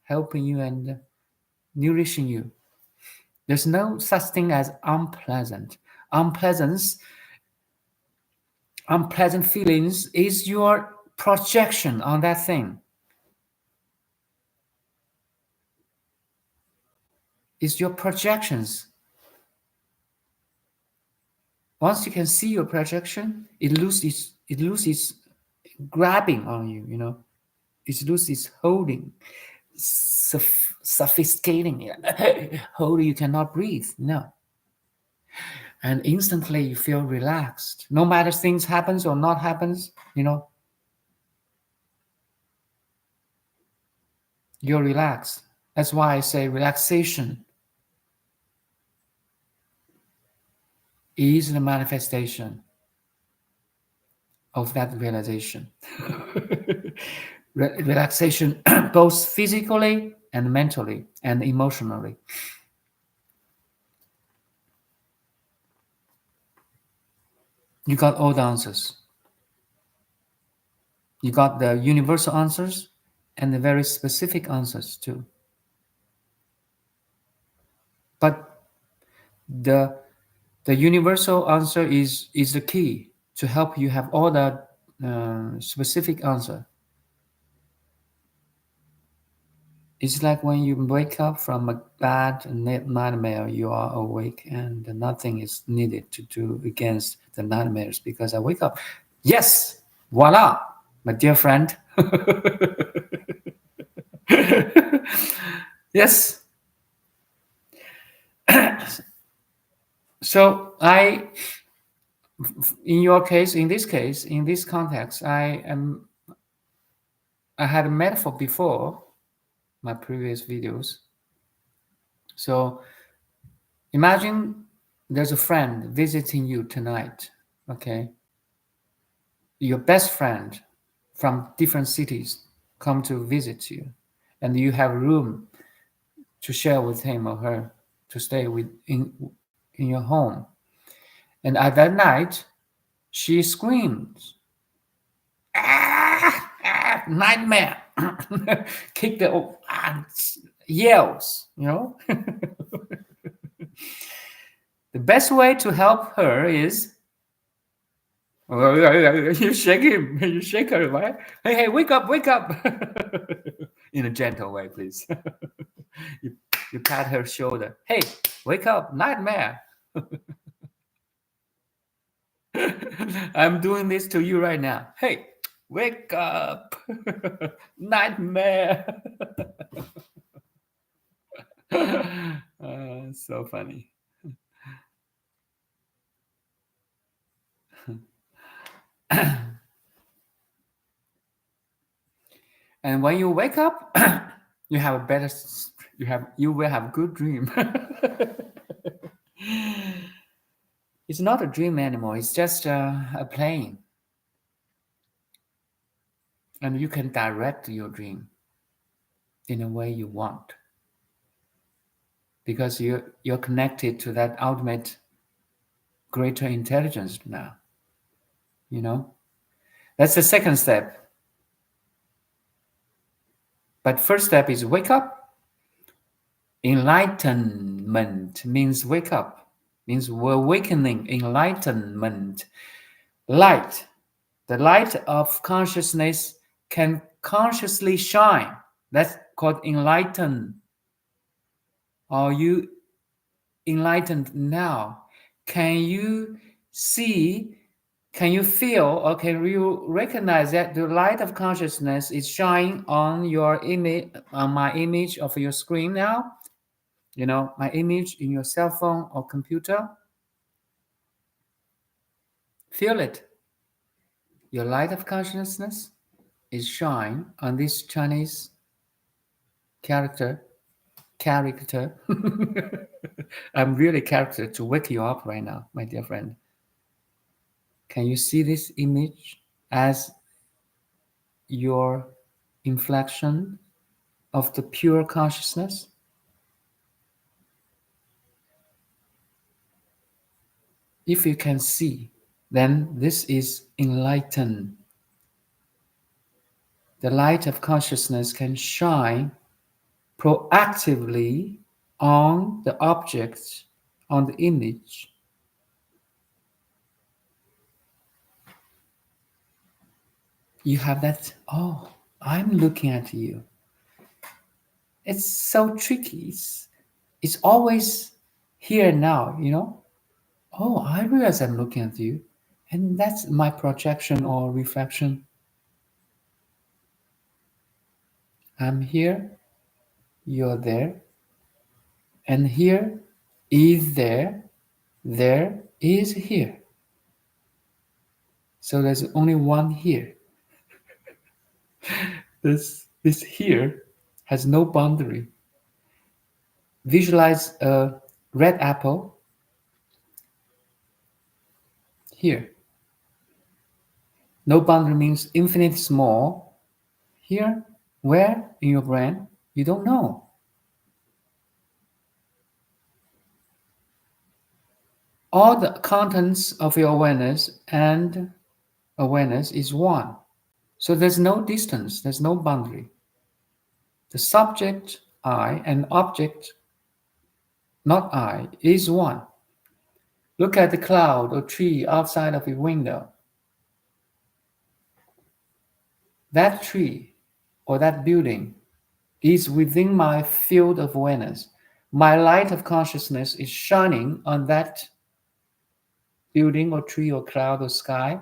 helping you and nourishing you. There's no such thing as unpleasant. Unpleasant feelings is your projection on that thing. It's your projections. Once you can see your projection, it loses grabbing on you. It loses holding, sophisticating. Holding, you cannot breathe. No. And instantly you feel relaxed. No matter things happens or not happens, you're relaxed. That's why I say relaxation is the manifestation of that realization. Relaxation both physically and mentally and emotionally. You got all the answers. You got the universal answers and the very specific answers too. But the universal answer is the key to help you have all the specific answer. It's like when you wake up from a bad nightmare, you are awake and nothing is needed to do against the nightmares because I wake up. Yes, voila, my dear friend. Yes. So in this context, I had a metaphor before my previous videos. So imagine there's a friend visiting you tonight, okay? Your best friend from different cities come to visit you, and you have room to share with him or her to stay in your home. And at that night, she screams, ah, nightmare, kick the yells, The best way to help her is you shake him, you shake her, right? Hey, wake up, in a gentle way, please. you pat her shoulder. Hey, wake up, nightmare. I'm doing this to you right now. Hey, wake up, nightmare. So funny. And when you wake up, you have a better, you will have a good dream. It's not a dream anymore. It's just a plane. And you can direct your dream in a way you want. Because you're connected to that ultimate greater intelligence now. That's the second step. But first step is wake up. Enlightenment means wake up, means we're awakening, enlightenment. Light, the light of consciousness can consciously shine. That's called enlighten. Are you enlightened now? Can you see, can you feel, or can you recognize that the light of consciousness is shining on your image, on my image of your screen now? You know, my image in your cell phone or computer? Feel it. Your light of consciousness is shine on this Chinese character. I'm really character to wake you up right now, my dear friend. Can you see this image as your inflection of the pure consciousness? If you can see, then this is enlightened. The light of consciousness can shine proactively on the object, on the image. You have that, oh, I'm looking at you. It's so tricky. It's always here now, you know? Oh, I realize I'm looking at you. And that's my projection or reflection. I'm here, you're there, and here is there is here. So there's only one here. This here has no boundary. Visualize a red apple here. No boundary means infinite small. Here, where in your brain? You don't know. All the contents of your awareness and awareness is one. So there's no distance, there's no boundary. The subject, I, and object, not I, is one. Look at the cloud or tree outside of your window. That tree or that building is within my field of awareness. My light of consciousness is shining on that building or tree or cloud or sky.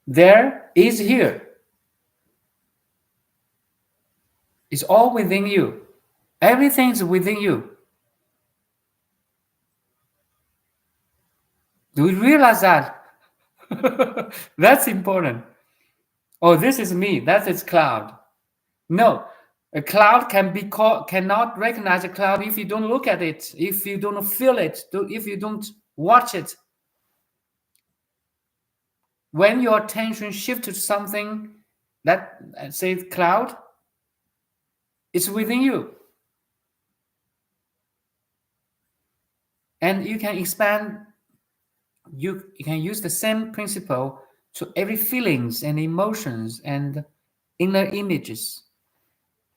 There is here. It's all within you. Everything is within you. Do you realize that? That's important. Oh, this is me. That is cloud. No, a cloud cannot recognize a cloud if you don't look at it, if you don't feel it, if you don't watch it. When your attention shifts to something that, say, cloud, it's within you. And you can expand, you can use the same principle to every feelings and emotions and inner images.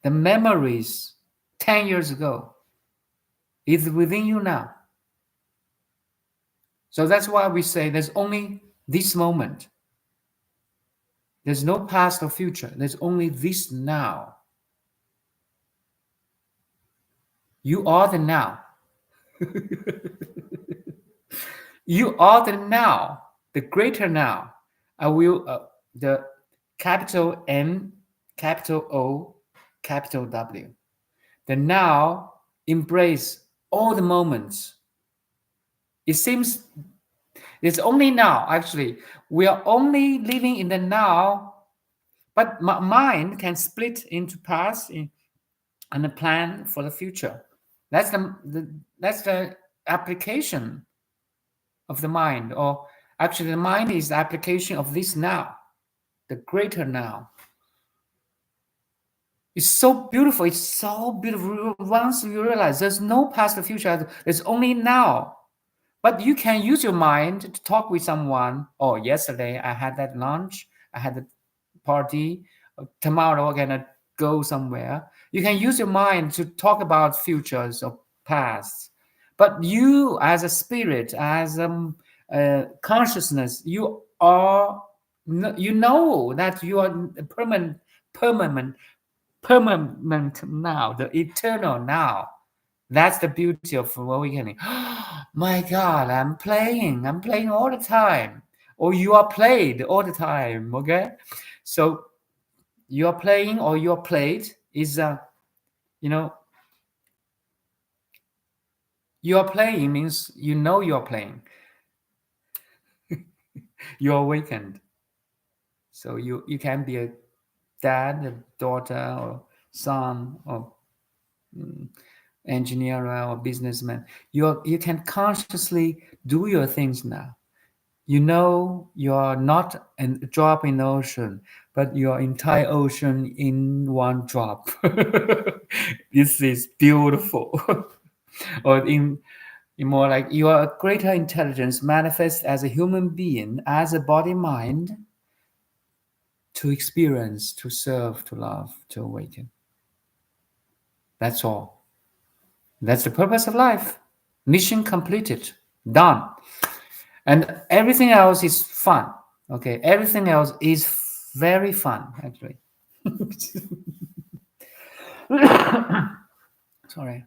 The memories 10 years ago is within you now. So that's why we say there's only this moment. There's no past or future. There's only this now. You are the now. You are the now, the greater now. I will, the capital N, capital O, capital W. The now embrace all the moments. It seems it's only now, actually. We are only living in the now, but mind can split into past and a plan for the future. That's the application of the mind, or actually the mind is the application of this now, the greater now. It's so beautiful. It's so beautiful. Once you realize there's no past or future, there's only now. But you can use your mind to talk with someone. Oh, yesterday I had that lunch. I had a party. Tomorrow I'm gonna go somewhere. You can use your mind to talk about futures or past, but you, as a spirit, as consciousness, you are, you know that you are permanent, permanent now, the eternal now. That's the beauty of awakening. My God, I'm playing all the time. Or you are played all the time, okay? So you are playing or you are played is, you know, you are playing means you know you are playing. You are awakened. So you can be a dad, a daughter, or son, or engineer or businessman. You can consciously do your things now. You know you are not a drop in the ocean, but your entire ocean in one drop. This is beautiful. Or in more like you are a greater intelligence manifest as a human being, as a body mind, to experience, to serve, to love, to awaken. That's all. That's the purpose of life. Mission completed. Done. And everything else is fun. Okay. Everything else is very fun, actually. Sorry.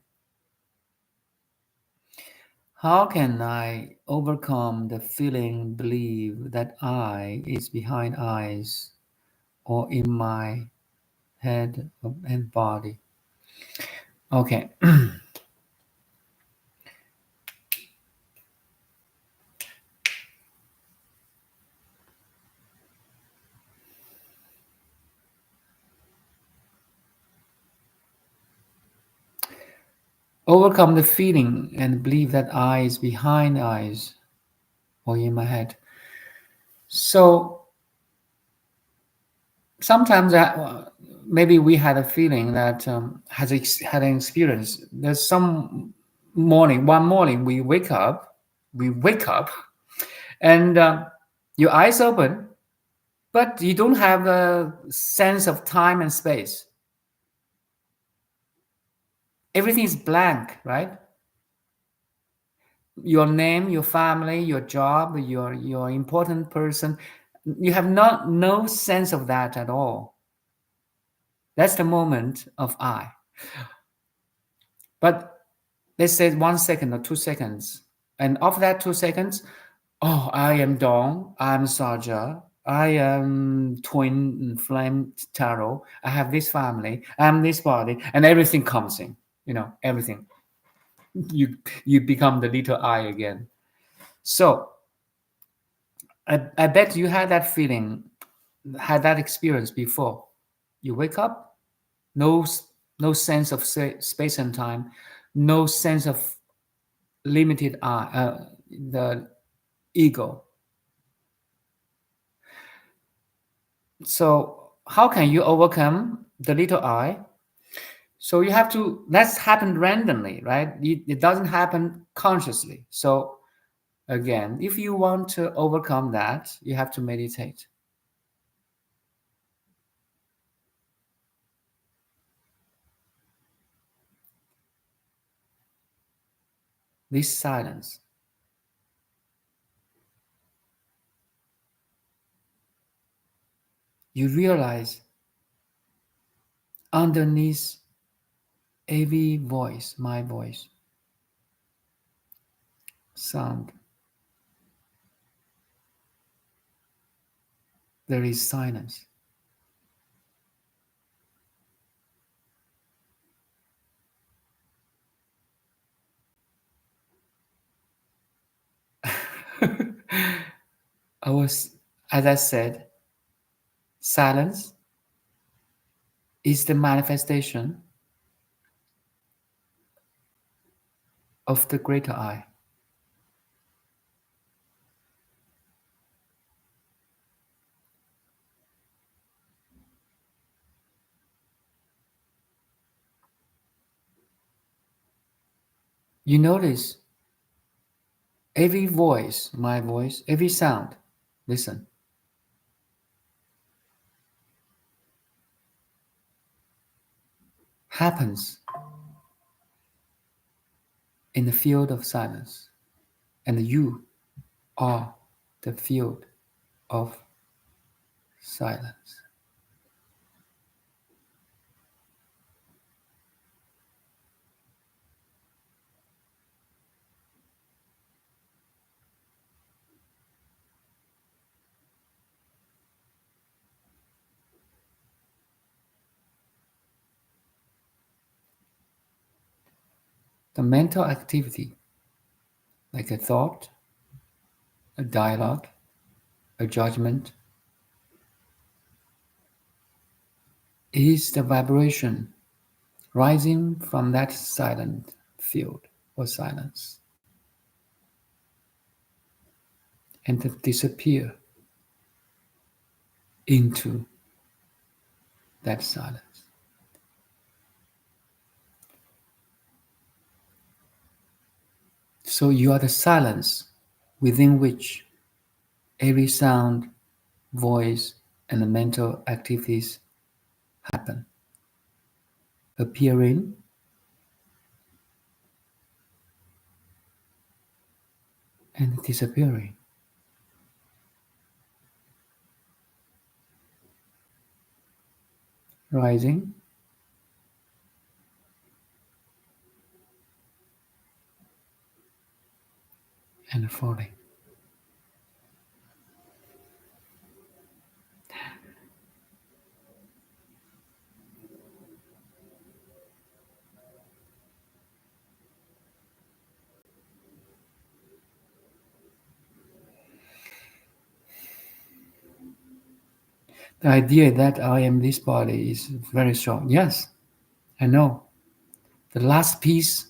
How can I overcome the feeling, believe that I is behind eyes or in my head and body? Okay. Overcome the feeling and believe that I is behind eyes or in my head. So sometimes maybe we had a feeling that had an experience. There's one morning we wake up, and your eyes open, but you don't have a sense of time and space. Everything is blank, right? Your name, your family, your job, your important person, you have no sense of that at all. That's the moment of I. But let's say 1 second or 2 seconds, and of that 2 seconds, oh, I am Dawn, I'm Saja, I am twin flame tarot, I have this family, I'm this body, and everything comes in, everything. You become the little I again. So I bet you had that feeling, had that experience before. You wake up, no no sense of space and time, no sense of limited I, the ego. So how can you overcome the little I? So you have to, that's happened randomly, right? It doesn't happen consciously. So again, if you want to overcome that, you have to meditate. This silence. You realize underneath every voice, my voice, sound, there is silence. As I said, silence is the manifestation of the greater I. You notice every voice, my voice, every sound. Listen. happens in the field of silence, and you are the field of silence. The mental activity, like a thought, a dialogue, a judgment, is the vibration rising from that silent field or silence and to disappear into that silence. So you are the silence within which every sound, voice, and the mental activities happen, appearing and disappearing, rising and falling. The idea that I am this body is very strong. Yes, I know. The last piece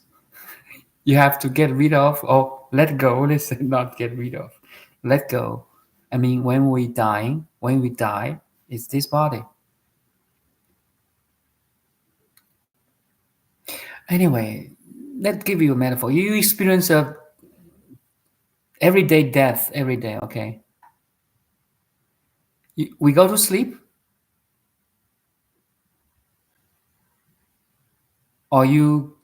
you have to get rid of or let go. Let's say not get rid of. Let go. I mean, when we die, it's this body. Anyway, let's give you a metaphor. You experience a everyday death every day, okay? We go to sleep. Are you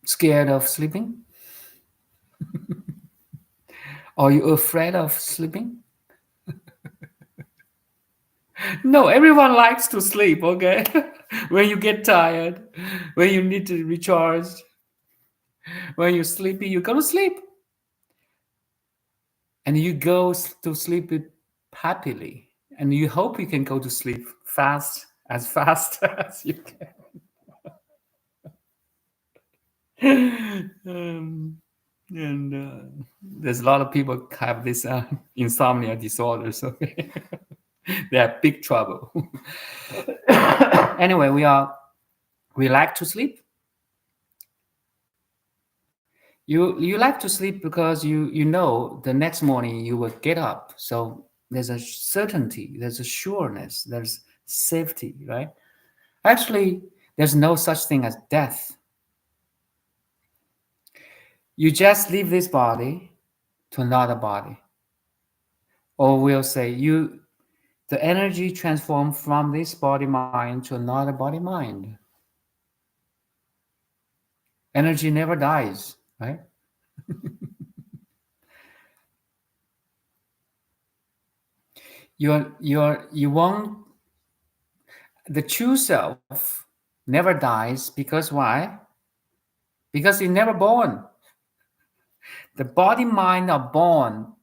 scared of sleeping? Are you afraid of sleeping? No, everyone likes to sleep, okay? When you get tired, when you need to recharge, when you're sleepy, you go to sleep. And you go to sleep happily. And you hope you can go to sleep fast as you can. And there's a lot of people have this insomnia disorders. Okay? They have big trouble. Anyway, we like to sleep. You like to sleep because you know the next morning you will get up. So there's a certainty, there's a sureness, there's safety, right? Actually, there's no such thing as death. You just leave this body to another body. Or we'll say the energy transforms from this body mind to another body mind. Energy never dies, right? You won't. The true self never dies because why? Because it's never born. The body mind are born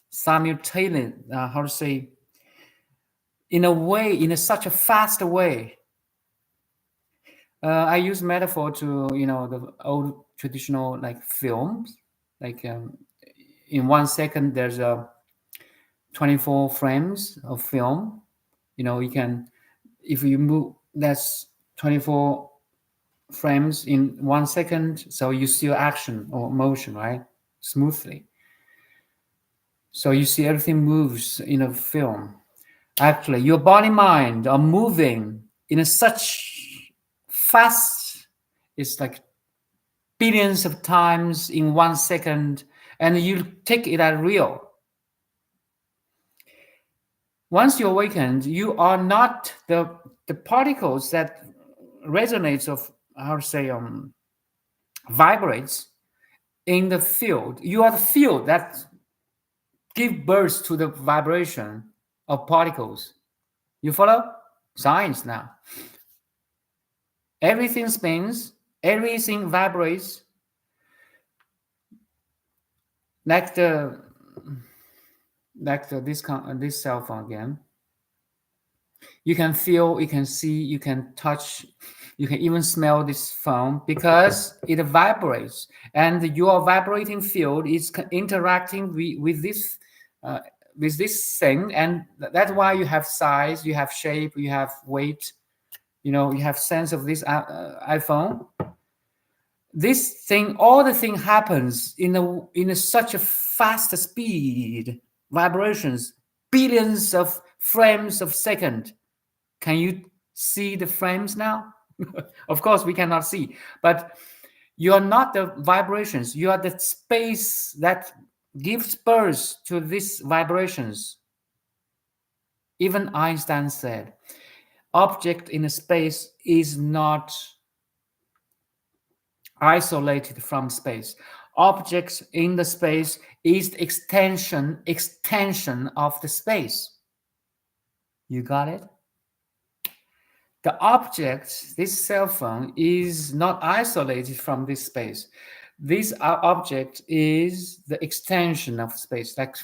simultaneously. How to say? In a way, in such a fast way. I use metaphor to the old traditional like films, like in 1 second there's a 24 frames of film. You can, if you move, that's 24 frames in 1 second, so you see action or motion, right? Smoothly. So you see everything moves in a film. Actually, your body mind are moving in a such fast, it's like billions of times in 1 second, and you take it as real. Once you awakened, you are not the particles that resonates of how to say vibrates in the field. You are the field that give birth to the vibration of particles. You follow? Science now. Everything spins, everything vibrates, like this cell phone again. You can feel, you can see, you can touch, you can even smell this phone because it vibrates, and your vibrating field is interacting uh, with this thing, and that's why you have size, you have shape, you have weight. You have sense of this iPhone. This thing, all the thing happens in such a fast speed, vibrations, billions of frames of second. Can you see the frames now? Of course, we cannot see, but you are not the vibrations. You are the space that gives birth to these vibrations. Even Einstein said, object in a space is not isolated from space. Objects in the space is the extension of the space. You got it? The object, this cell phone, is not isolated from this space. This object is the extension of space, like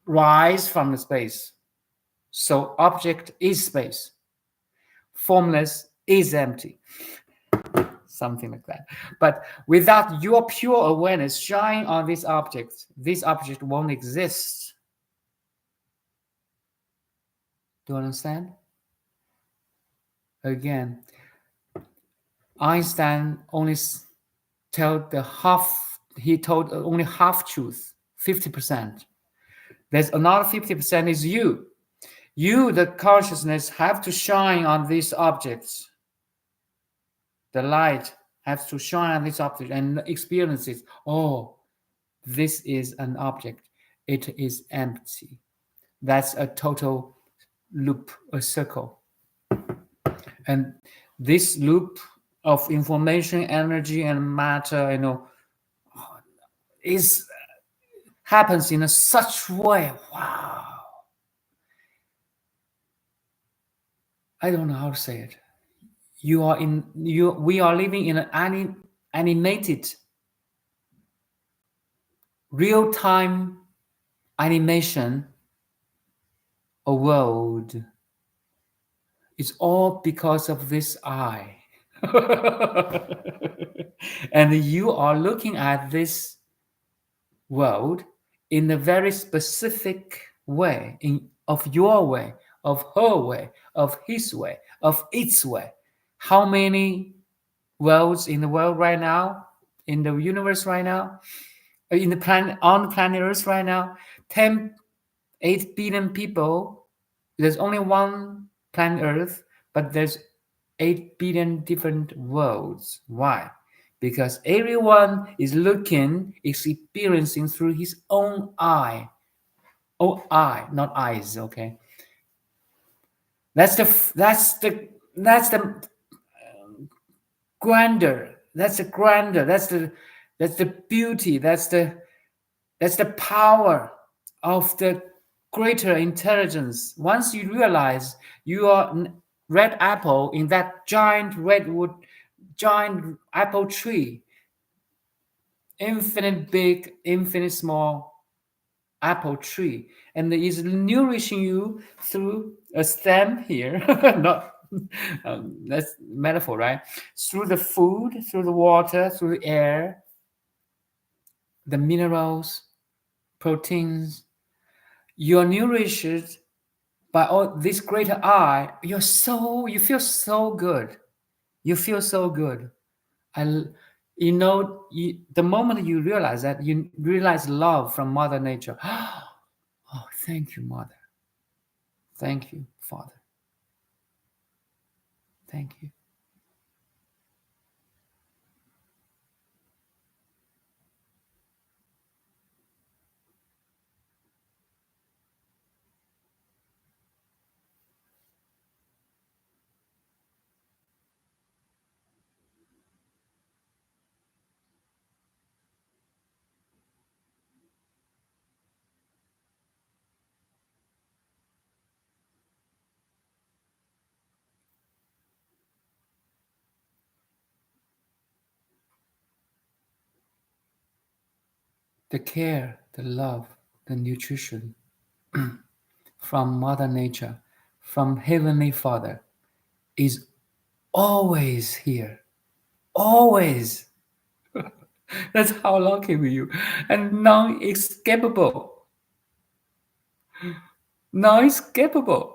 rise from the space. So object is space. Formless is empty. Something like that. But without your pure awareness shining on this object won't exist. Do you understand? Again, Einstein only told only half truth, 50%. There's another 50% is you. You, the consciousness, have to shine on these objects. The light has to shine on this object and experience it. Oh, this is an object. It is empty. That's a total loop, a circle. And this loop of information, energy, and matter, happens in such way. Wow. I don't know how to say it. We are living in an animated, real-time animation, a world. It's all because of this eye. And you are looking at this world in a very specific way, of your way, of her way, of his way, of its way. How many worlds in the world right now, in the universe right now, in the planet, on the planet Earth right now? 8 billion people. There's only one planet Earth, but there's 8 billion different worlds. Why? Because everyone is looking, experiencing through his own eye. Oh, eye, not eyes. Okay. That's the grandeur. That's the grandeur. That's the beauty. That's the power of the greater intelligence. Once you realize you are red apple in that giant apple tree, infinite big, infinite small apple tree, and it is nourishing you through a stem here, not that's metaphor, right? Through the food, through the water, through the air, the minerals, proteins. You're nourished by all this greater I. You feel so good. You feel so good. The moment you realize that, you realize love from Mother Nature. Oh, thank you, Mother. Thank you, Father. Thank you. the care, the love, the nutrition from Mother Nature, from Heavenly Father is always here. Always. That's how lucky we you. And non-escapable. Non-escapable.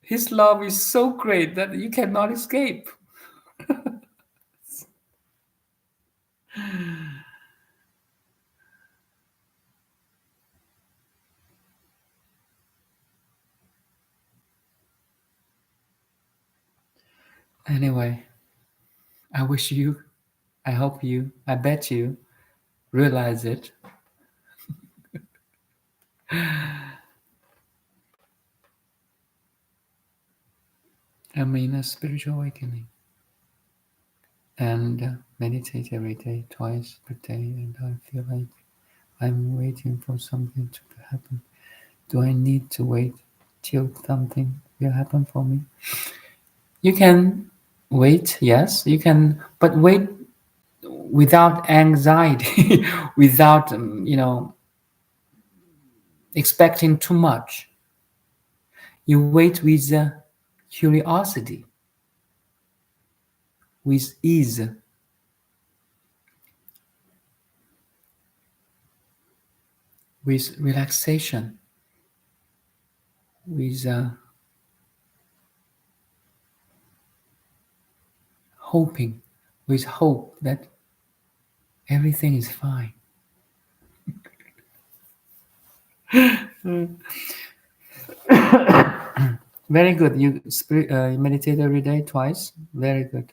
His love is so great that you cannot escape. Anyway, I wish you, I hope you, I bet you realize it. I mean, a spiritual awakening. And meditate every day, twice per day, and I feel like I'm waiting for something to happen. Do I need to wait till something will happen for me? You can wait, yes, you can, but wait without anxiety, without, expecting too much. You wait with curiosity, with ease, with relaxation, with hoping, with hope that everything is fine. Very good. You meditate every day, twice. Very good.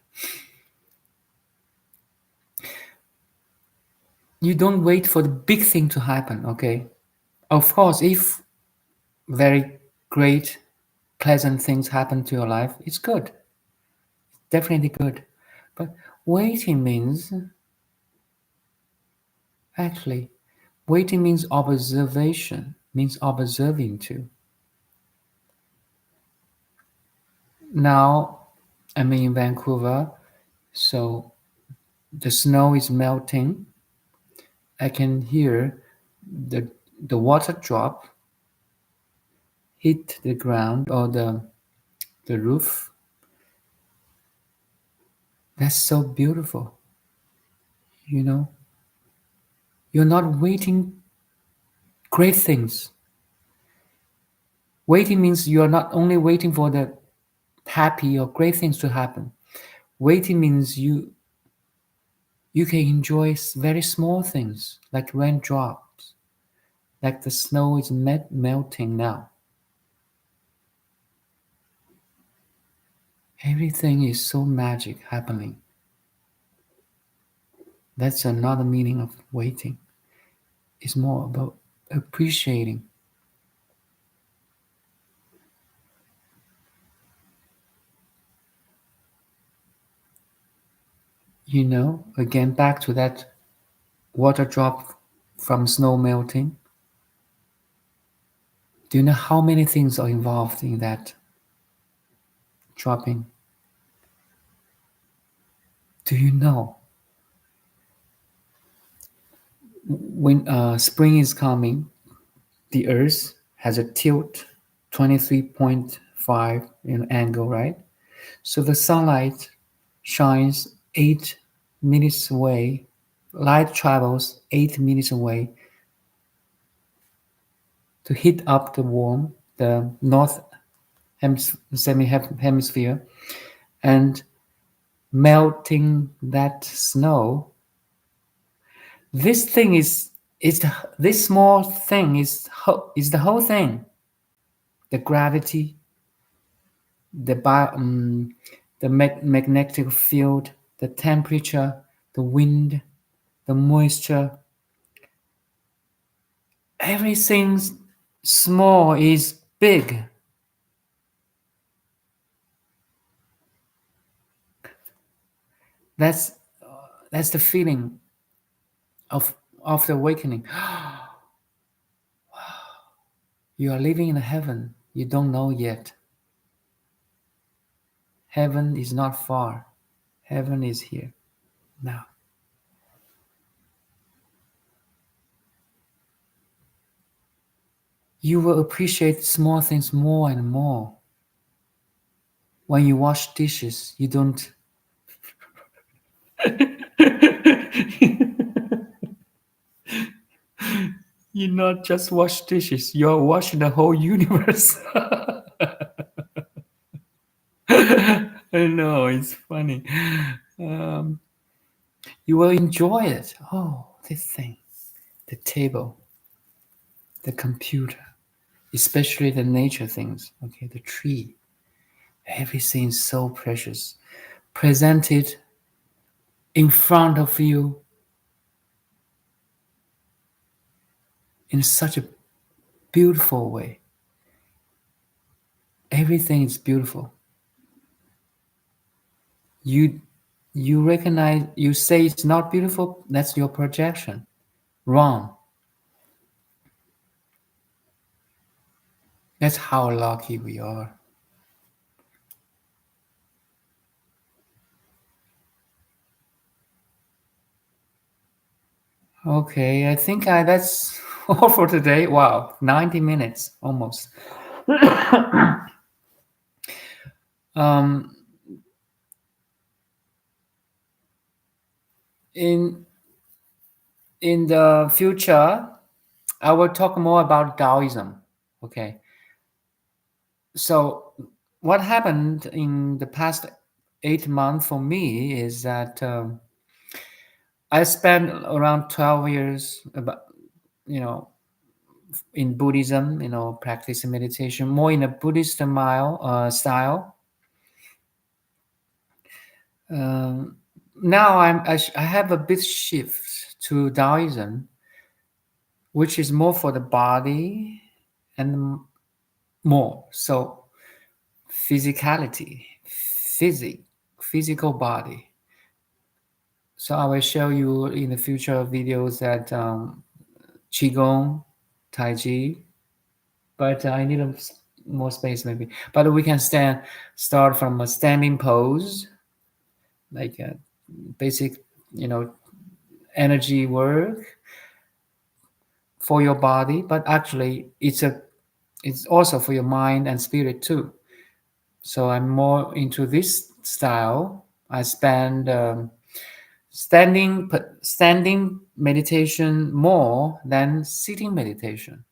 You don't wait for the big thing to happen, okay? Of course, if very great, pleasant things happen to your life, it's good. Definitely good. But waiting means, actually, waiting means observation, means observing too. Now, I'm in Vancouver, so the snow is melting. I can hear the water drop hit the ground or the roof. That's so beautiful. You know, you're not waiting great things. Waiting means you are not only waiting for the happy or great things to happen. Waiting means you can enjoy very small things like raindrops, like the snow is melting now. Everything is so magic happening. That's another meaning of waiting. It's more about appreciating. Again, back to that water drop from snow melting. Do you know how many things are involved in that dropping? Do you know when spring is coming, the Earth has a tilt 23.5 angle, right? So the sunlight shines 8 minutes away. Light travels 8 minutes away to heat up the north hemisphere, and melting that snow. This thing this small thing is the whole thing. The gravity, the magnetic field, the temperature, the wind, the moisture. Everything small is big. That's that's the feeling of the awakening. You are living in heaven. You don't know yet. Heaven is not far. Heaven is here now. you will appreciate small things more and more. When you wash dishes, you don't you not just wash dishes, you're washing the whole universe. I know, it's funny. Um, you will enjoy it. Oh, this thing, the table, the computer, especially the nature things. Okay, the tree. Everything is so precious. Presented in front of you in such a beautiful way. Everything is beautiful. You you recognize, you say it's not beautiful, that's your projection. Wrong. That's how lucky we are. Okay, I think that's all for today. Wow, 90 minutes almost. um, in in the future, I will talk more about Taoism. Okay, so what happened in the past 8 months for me is that I spent around 12 years about, you know, in Buddhism, practicing meditation more in a Buddhist style. Um, Now I have a bit shift to Taoism, which is more for the body and more so physicality, physical body. So I will show you in the future videos that qigong, tai chi, but I need more space maybe. But we can start from a standing pose, like a basic, energy work for your body. But actually, it's also for your mind and spirit too. So I'm more into this style. I spend standing meditation more than sitting meditation.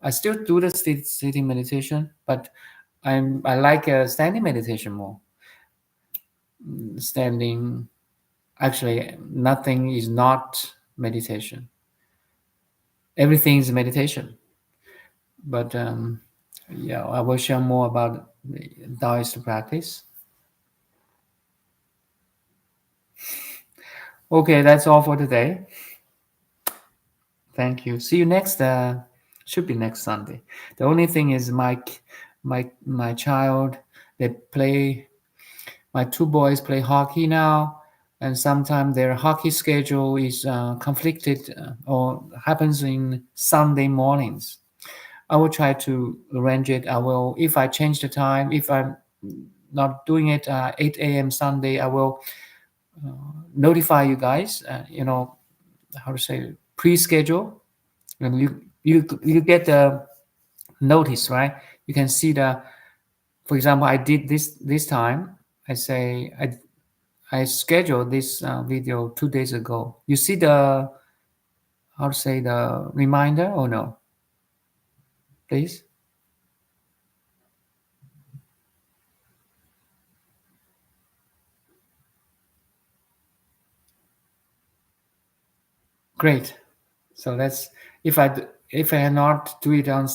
I still do the sitting meditation, but I like standing meditation more. Standing, actually, nothing is not meditation. Everything is meditation. But yeah, I will share more about the Taoist practice. Okay, that's all for today. Thank you. See you next. Should be next Sunday. The only thing is my child. They play. My two boys play hockey now, and sometimes their hockey schedule is conflicted or happens in Sunday mornings. I will try to arrange it. I will, if I change the time, if I'm not doing it 8 a.m. Sunday, I will notify you guys. How to say, pre-schedule, and you get the notice, right? You can see the, for example, I did this time. I say I scheduled this video 2 days ago. You see the, how to say, the reminder or no? Please. Great. So that's, if I not do it on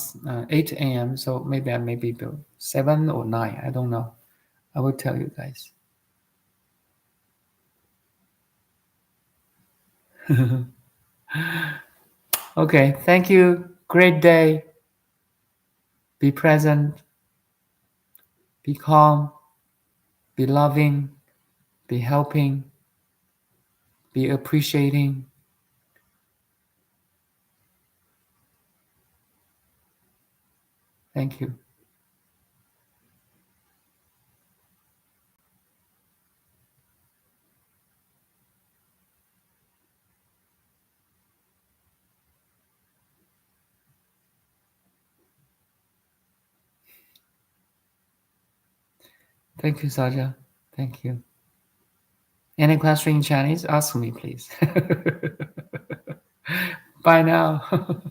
8 a.m. So maybe I maybe do 7 or 9. I don't know. I will tell you guys. Okay. Thank you. Great day. Be present. Be calm. Be loving. Be helping. Be appreciating. Thank you. Thank you, Saja. Thank you. Any question in Chinese? Ask me, please. Bye now.